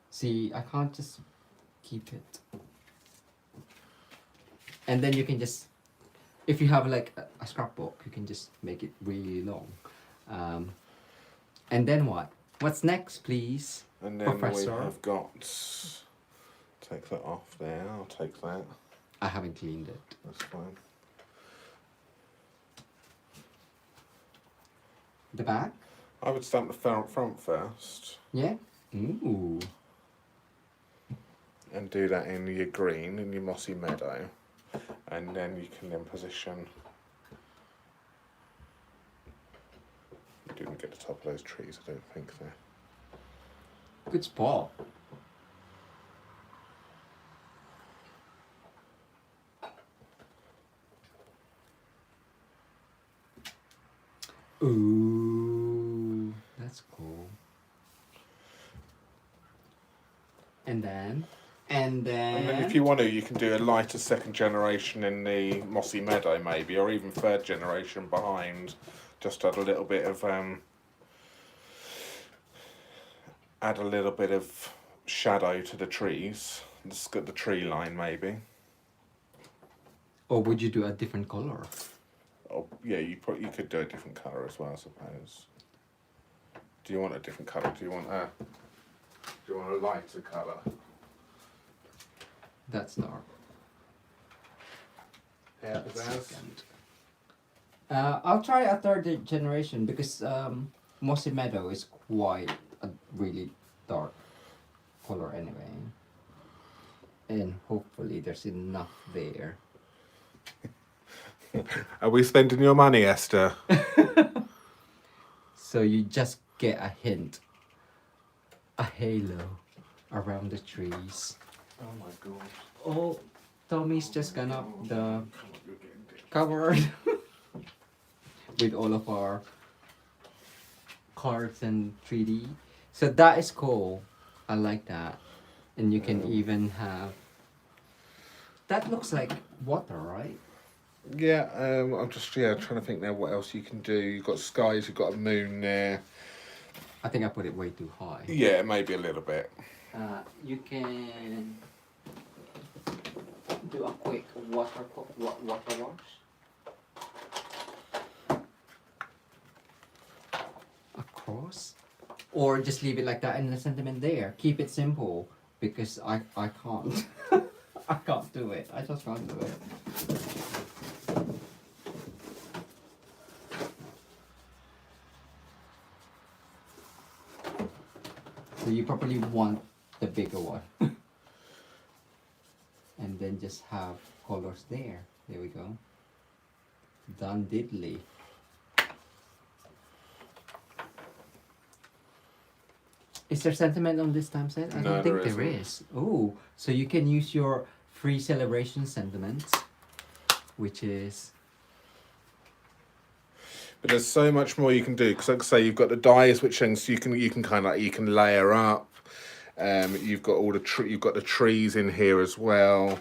See, I can't just keep it. And then you can just, if you have like a scrapbook, you can just make it really long. And then what? What's next, please? And then Professor. we have got, take that off there, I'll take that, I haven't cleaned it. that's fine. The back? I would stamp the front first. Yeah. Ooh. And do that in your green, in your mossy meadow. And then you can then position. You didn't get the top of those trees, I don't think so. Good spot. Ooh, that's cool. And then And then if you want to, you can do a lighter second generation in the mossy meadow maybe, or even third generation behind. Just add a little bit of shadow to the trees. Just get the tree line maybe. or would you do a different color? Oh yeah, you could do a different colour as well, I suppose. Do you want a different colour? Do you want a lighter colour? That's dark. Yeah, Second. I'll try a third generation because Mossy Meadow is quite a really dark color anyway. And hopefully there's enough there. Are we spending your money, Esther? So you just get a hint, a halo around the trees. Oh my god. Oh, Tommy's just gone up the cupboard with all of our cards and 3D. So that is cool. I like that. And you can even have... That looks like water, right? Yeah, I'm just trying to think now what else you can do. You've got skies, you've got a moon there. I think I put it way too high. Yeah, maybe a little bit. You can do a quick water wash. Across, or just leave it like that and the sentiment there. Keep it simple because I can't. I can't do it. I just can't do it. So you probably want the bigger one. And then just have colors there. There we go. Done diddly. Is there sentiment on this time set? I No, don't think there there isn't. is. Oh, so you can use your free celebration sentiments, which is... But there's so much more you can do because, like I say, you've got the dies, which things you can kind of layer up. You've got all the you've got the trees in here as well.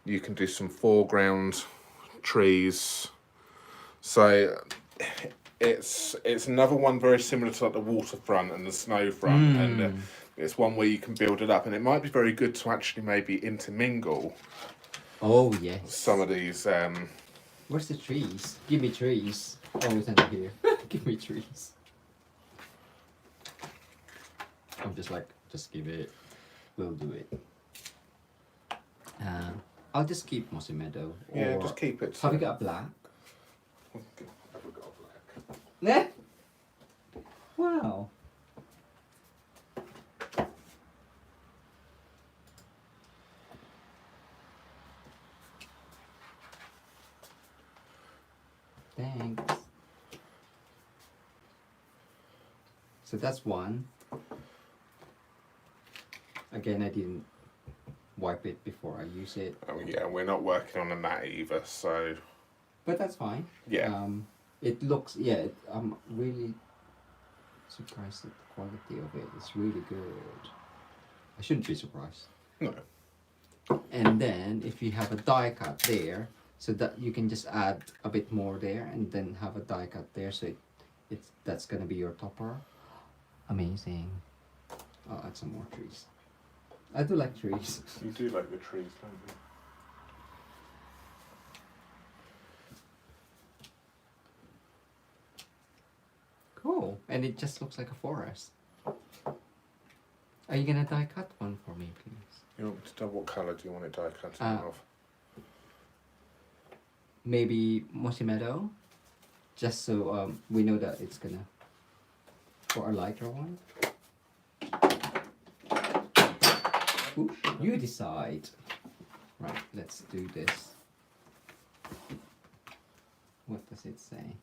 You can do some foreground trees. So it's another one very similar to like the waterfront and the snow front, and it's one where you can build it up, and it might be very good to actually maybe intermingle. Oh yes. Some of these. Where's the trees? Give me trees. Oh, it's under here. Give me trees. I'm just like, just give it. We'll do it. I'll just keep Mossy Meadow. Yeah, or just keep it. Have we got a black? Have we got a black? Nah. Wow. Thanks. So that's one. Again, I didn't wipe it before I use it, Oh yeah, we're not working on a mat either, so but that's fine. yeah. It looks, yeah, I'm really surprised at the quality of it. It's really good. I shouldn't be surprised. No. And then if you have a die cut there, so that you can just add a bit more there and then have a die cut there, so that's gonna be your topper. Amazing. I'll add some more trees. I do like trees. You do like the trees, don't you? Cool. And it just looks like a forest. Are you gonna die cut one for me, please? You want me to what colour do you want it die cut of? Maybe Mossy Meadow, just so we know that it's gonna for a lighter one? Ooh, you decide. Right, let's do this. What does it say?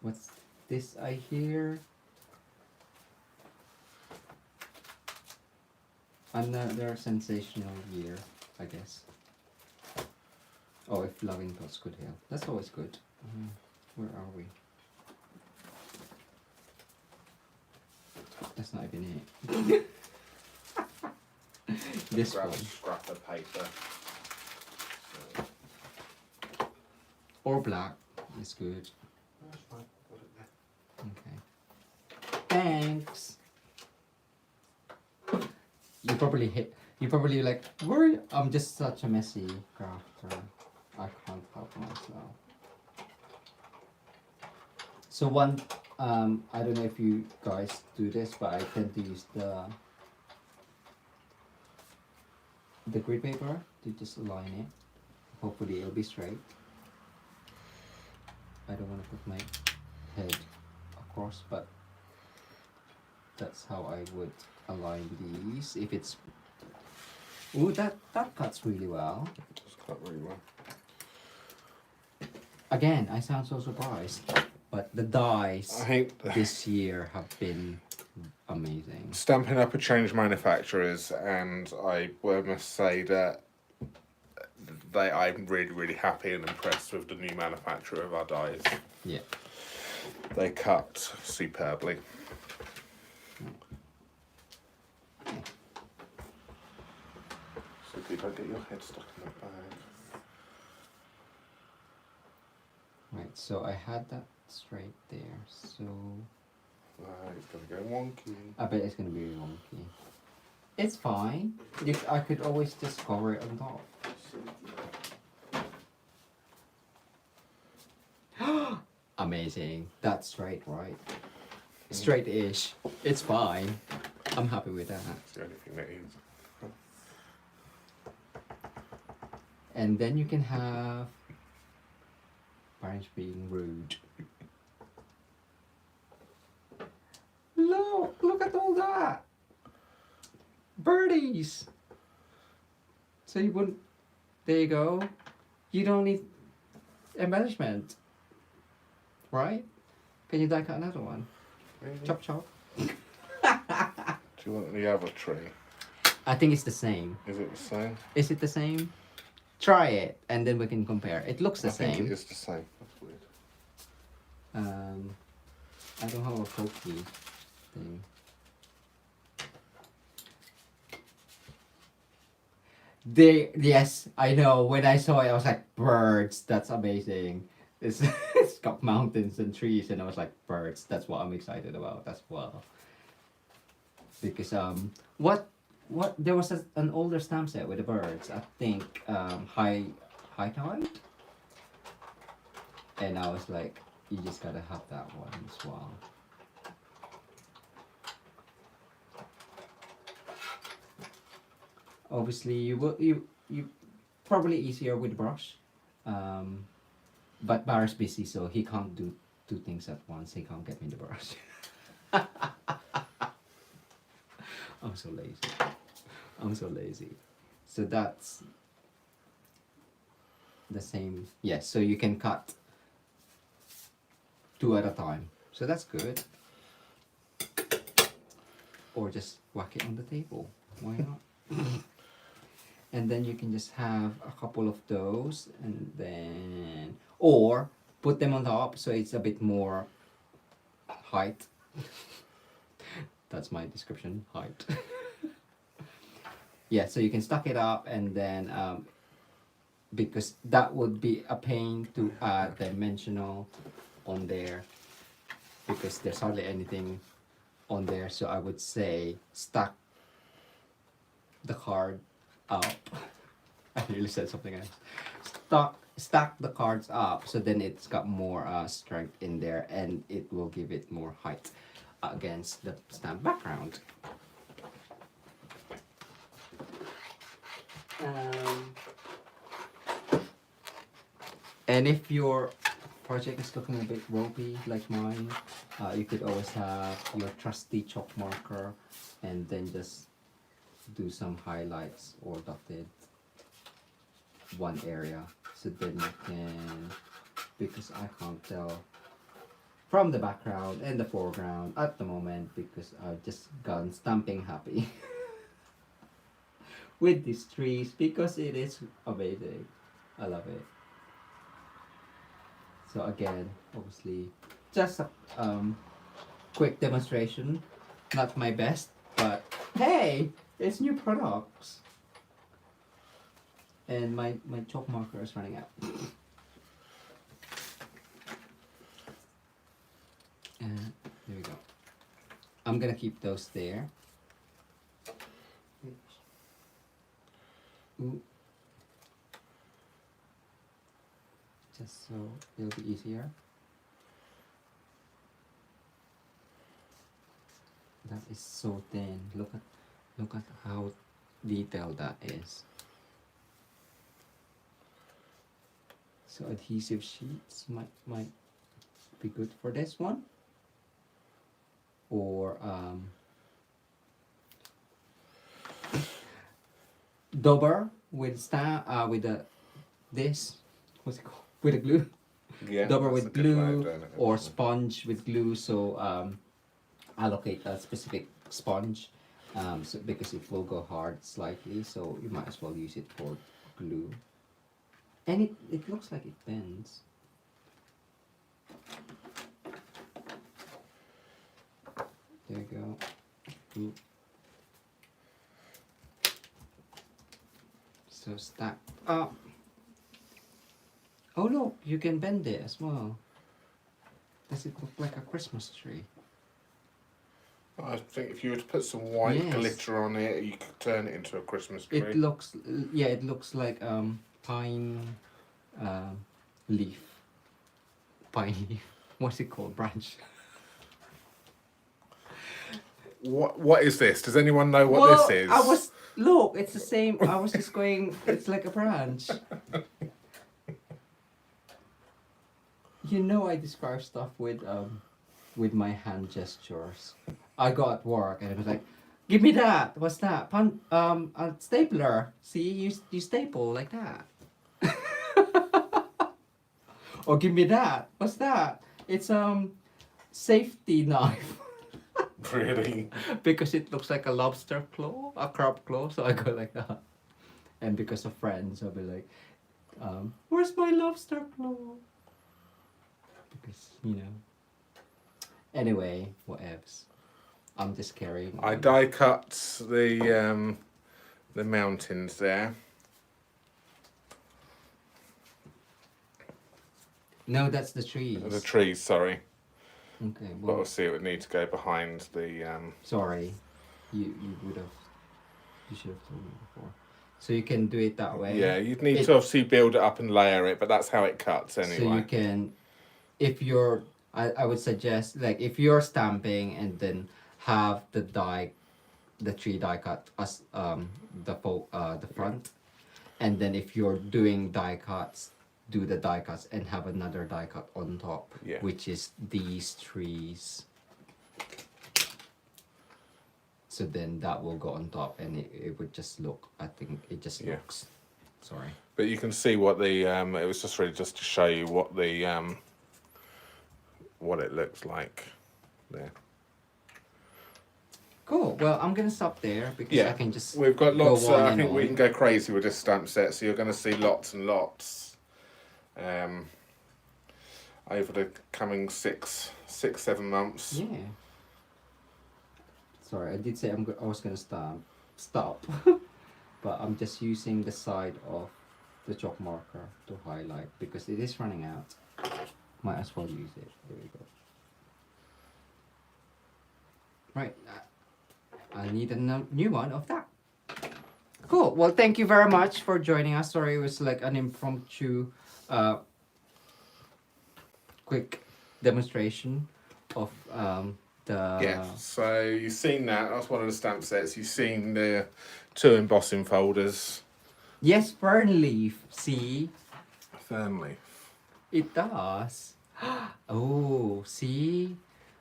What's this I hear? Another sensational year, I guess. Oh, if loving thoughts could heal. That's always good. Where are we? That's not even it. This Grab one. a scrap of paper. Or black is good. That's fine. Got it there. Okay. Thanks. You probably like, where I'm just such a messy crafter. I can't help myself. So one, I don't know if you guys do this, but I tend to use the grid paper to just align it. Hopefully it'll be straight. I don't want to put my head across, but that's how I would align these. If it's, ooh, that cuts really well. It's cut really well. Again, I sound so surprised, but the dies I think this year have been amazing. Stampin Up a changed manufacturers, and I must say that I'm really happy and impressed with the new manufacturer of our dies. Yeah. They cut superbly. So if I get your head stuck in the bag. Right, so I had that straight there, so It's gonna go wonky. I bet it's gonna be wonky. It's fine. I could always just cover it on top. Amazing. That's straight, right? Straight-ish. It's fine. I'm happy with that. It's the only thing that is. And then you can have parents being rude. Look at all that. Birdies. So you wouldn't, there you go. You don't need embellishment. Right? Can you die cut another one? Really? Chop chop. Do you want the other tree? I think it's the same. Is it the same? Is it the same? Try it and then we can compare. It looks the I think same. it is the same. That's weird. I don't have a pokey thing. Yes, I know. When I saw it, I was like, birds. That's amazing. It's got mountains and trees, and I was like, birds. That's what I'm excited about as well. Because what there was an older stamp set with the birds. I think high tide, and I was like, you just gotta have that one as well. Obviously, you probably easier with brush, but Barry's busy, so he can't do two things at once. He can't get me the brush. I'm so lazy. So that's the same. Yes, so you can cut two at a time. So that's good. Or just whack it on the table. Why not? And then you can just have a couple of those, and then, or put them on top so it's a bit more height. That's my description, height. Yeah, so you can stack it up, and then because that would be a pain to add dimensional on there, because there's hardly anything on there. So I would say stack the card up. I really said something else. Stack the cards up, so then it's got more strength in there, and it will give it more height against the stamp background. And if your project is looking a bit ropey like mine, You could always have your trusty chalk marker and then just do some highlights or dotted one area. So then you can, because I can't tell from the background and the foreground at the moment because I've just gone stamping happy with these trees because it is amazing. I love it. So again, obviously, just a quick demonstration. Not my best, but hey, it's new products. And my chalk marker is running out. And there we go. I'm gonna keep those there. Ooh. Just so it'll be easier. That is so thin. Look at how detailed that is. So adhesive sheets might be good for this one. Or Dober with this, what's it called? With a glue. Yeah. Dober that's with a good way of glue doing it, or actually. sponge with glue. So allocate a specific sponge, so because it will go hard slightly. So you might as well use it for glue. And it looks like it bends. There you go. Ooh. So stack up. Oh look, you can bend it as well. Does it look like a Christmas tree? I think if you were to put some white Yes. glitter on it, you could turn it into a Christmas tree. It looks, yeah, it looks like pine leaf. Pine leaf. What's it called? Branch. What is this? Does anyone know what this is? I was look. It's the same. I was just going. It's like a branch. You know, I describe stuff with my hand gestures. I go at work and it was like, "Give me that. What's that? A stapler. See, you staple like that." Or give me that. What's that? It's safety knife. Really? Because it looks like a lobster claw, a crab claw, so I go like that. And because of friends, I'll be like, where's my lobster claw? Because, you know. Anyway, whatevs. I'm just carrying on. I die cut the mountains there. No, that's the trees. The trees, sorry. Okay, But well, obviously it would need to go behind the... sorry. You should have told me before. So you can do it that way. Yeah, you'd need to obviously build it up and layer it, but that's how it cuts anyway. So you can, if you're, I would suggest, like, if you're stamping and then have the tree die cut as the front, and then if you're doing die cuts, do the die cuts and have another die cut on top, Yeah. which is these trees. So then that will go on top, and it would just look. I think it just Yeah. looks. Sorry. But you can see what the it was just really just to show you what the what it looks like there. Cool. Well, I'm gonna stop there because Yeah, I can just. we've got lots. go on I and think we on. can go crazy with this stamp set, so you're going to see lots and lots over the coming 6-7 months. Yeah. Sorry, I did say I was gonna stop, but I'm just using the side of the chalk marker to highlight because it is running out. Might as well use it. There we go. Right, I need a new one of that. Cool. Well, thank you very much for joining us. Sorry, it was like an impromptu, quick demonstration of the. Yeah, so you've seen that. That's one of the stamp sets. You've seen the 2 embossing folders. Yes, fern leaf. See, Fern leaf. it does. Oh, see,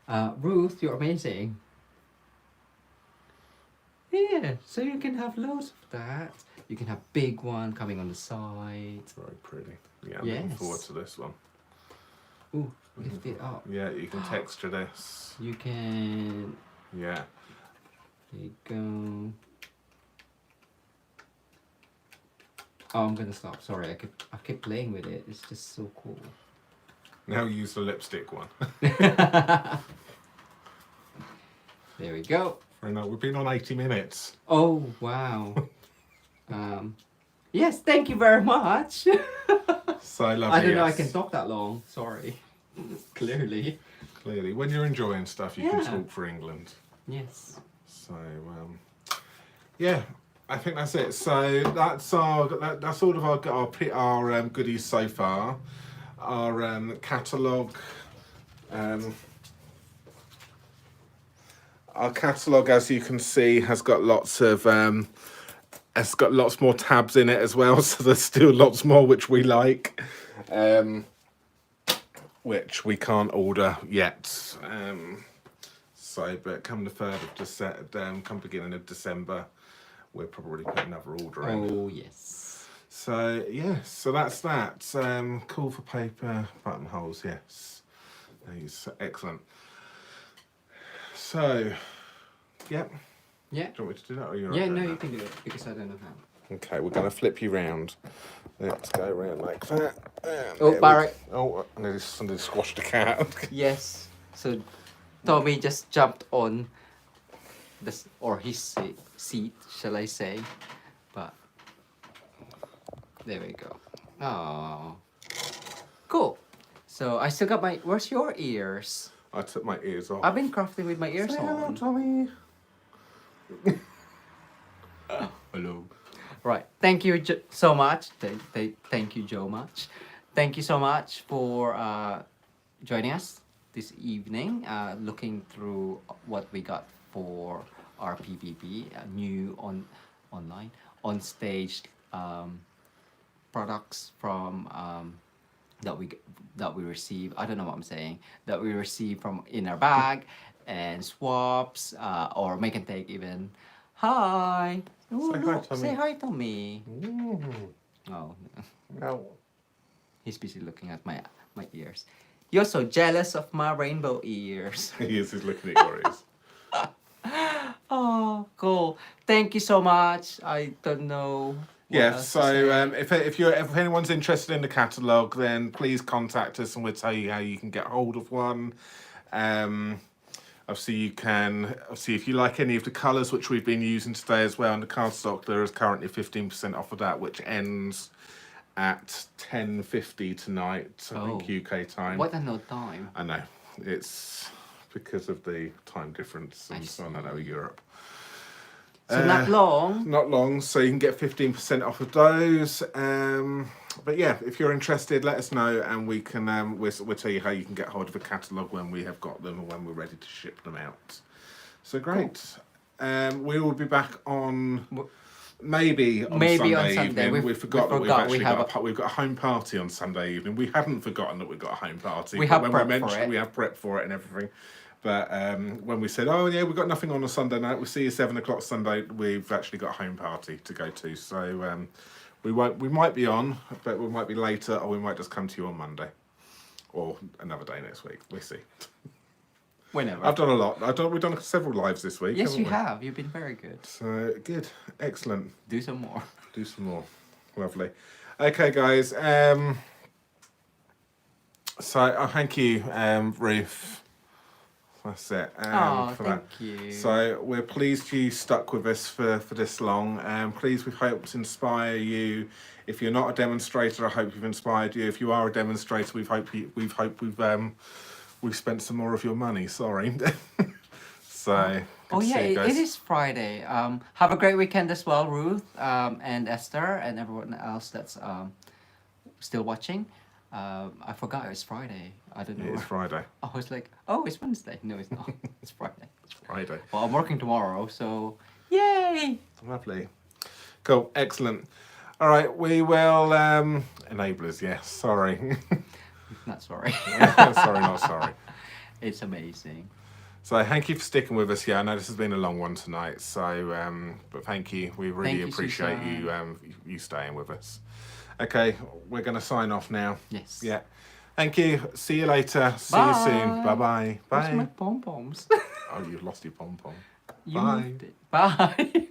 Ruth, you're amazing. Yeah, so you can have loads of that. You can have big one coming on the side. Very pretty. Yeah, I'm looking forward Yes. to this one. Ooh, lift it up. Yeah, you can texture this. You can. Yeah. There you go. Oh, I'm gonna stop. Sorry, I keep playing with it. It's just so cool. Now use the lipstick one. There we go. I know, we've been on 80 minutes. Oh wow. Yes, thank you very much. So lovely. I don't know. I yes. can talk that long. Sorry. Clearly. Clearly, when you're enjoying stuff, you can Yeah. talk for England. Yes. So, yeah, I think that's it. So that's that's all of our goodies so far. Our catalogue. Our catalogue, as you can see, has got lots of it's got lots more tabs in it as well. So there's still lots more which we like, which we can't order yet. So, but come the 3rd of December, come beginning of December, we'll probably put another order in. Oh yes. So yeah, so that's that. Cool for paper buttonholes, yes. These excellent. So, yep. Yeah. Do you want me to do that, or you're Yeah. right No, there you now? can do it because I don't know how. Okay, we're going to flip you round. Let's go round like that. And Oh, there we Barry. go. Oh, I nearly squashed a cat. Yes. So Tommy just jumped on this or his seat, shall I say? But there we go. Oh, cool. So I still got my. Where's your ears? I took my ears off. I've been crafting with my ears Say hello, on. Tommy. Hello. Right. Thank you so much. Thank you, Joe much. Thank you so much for joining us this evening. Looking through what we got for our PPP, new online on stage products from that we receive. I don't know what I'm saying. That we receive from in our bag and swaps or make and take even. Hi. Ooh, Say hi, look, Tommy. say hi to me. Mm. Oh, No. he's busy looking at my ears. You're so jealous of my rainbow ears. He is, he's looking at your ears. Oh, cool. Thank you so much. I don't know. what Yeah, else to so say. if anyone's interested in the catalogue, then please contact us and we'll tell you how you can get hold of one. Obviously, you can if you like any of the colours which we've been using today as well in the cardstock, there is currently 15% off of that, which ends at 10:50 tonight, I think UK time. What a no time. I know, it's because of the time difference and so I know Europe. So not long. Not long, so you can get 15% off of those. But yeah, if you're interested, let us know, and we can we'll tell you how you can get hold of a catalogue when we have got them and when we're ready to ship them out. So great. Cool. We will be back on maybe on Sunday evening. We forgot that we've actually got a home party on Sunday evening. We hadn't forgotten that we've got a home party. We have prepped for it. We have prepped for it and everything. But when we said, oh yeah, we've got nothing on a Sunday night, we'll see you 7 o'clock Sunday, we've actually got a home party to go to. So we might be on, but we might be later, or we might just come to you on Monday. Or another day next week. We'll see. Whenever. I've done a lot. We've done several lives this week. Yes, you we? have. You've been very good. So good. Excellent. Do some more. Do some more. Lovely. Okay, guys. So thank you, Ruth. That's it. Thank that. you. So we're pleased you stuck with us for this long. Please, we've hoped to inspire you. If you're not a demonstrator, I hope we've inspired you. If you are a demonstrator, we've spent some more of your money. Sorry. So. Oh yeah, it it is Friday. Have a great weekend as well, Ruth, and Esther, and everyone else that's still watching. I forgot it was Friday. I don't know. It's Friday. I was like, oh, it's Wednesday. No, it's not. It's Friday. It's Friday. Well, I'm working tomorrow, so yay! Lovely. Cool. Excellent. All right, we will enablers. Yes. Sorry. Not sorry. Sorry, not sorry. It's amazing. So thank you for sticking with us. Yeah, I know this has been a long one tonight. So, but thank you. We really Thank you, appreciate Susan. you staying with us. Okay, we're going to sign off now. Yes. Yeah. Thank you. See you later. See you soon. Bye. Bye-bye. Where's my Bye. pom-poms? Oh, you've lost your pom-pom. You Bye. moved it. Bye.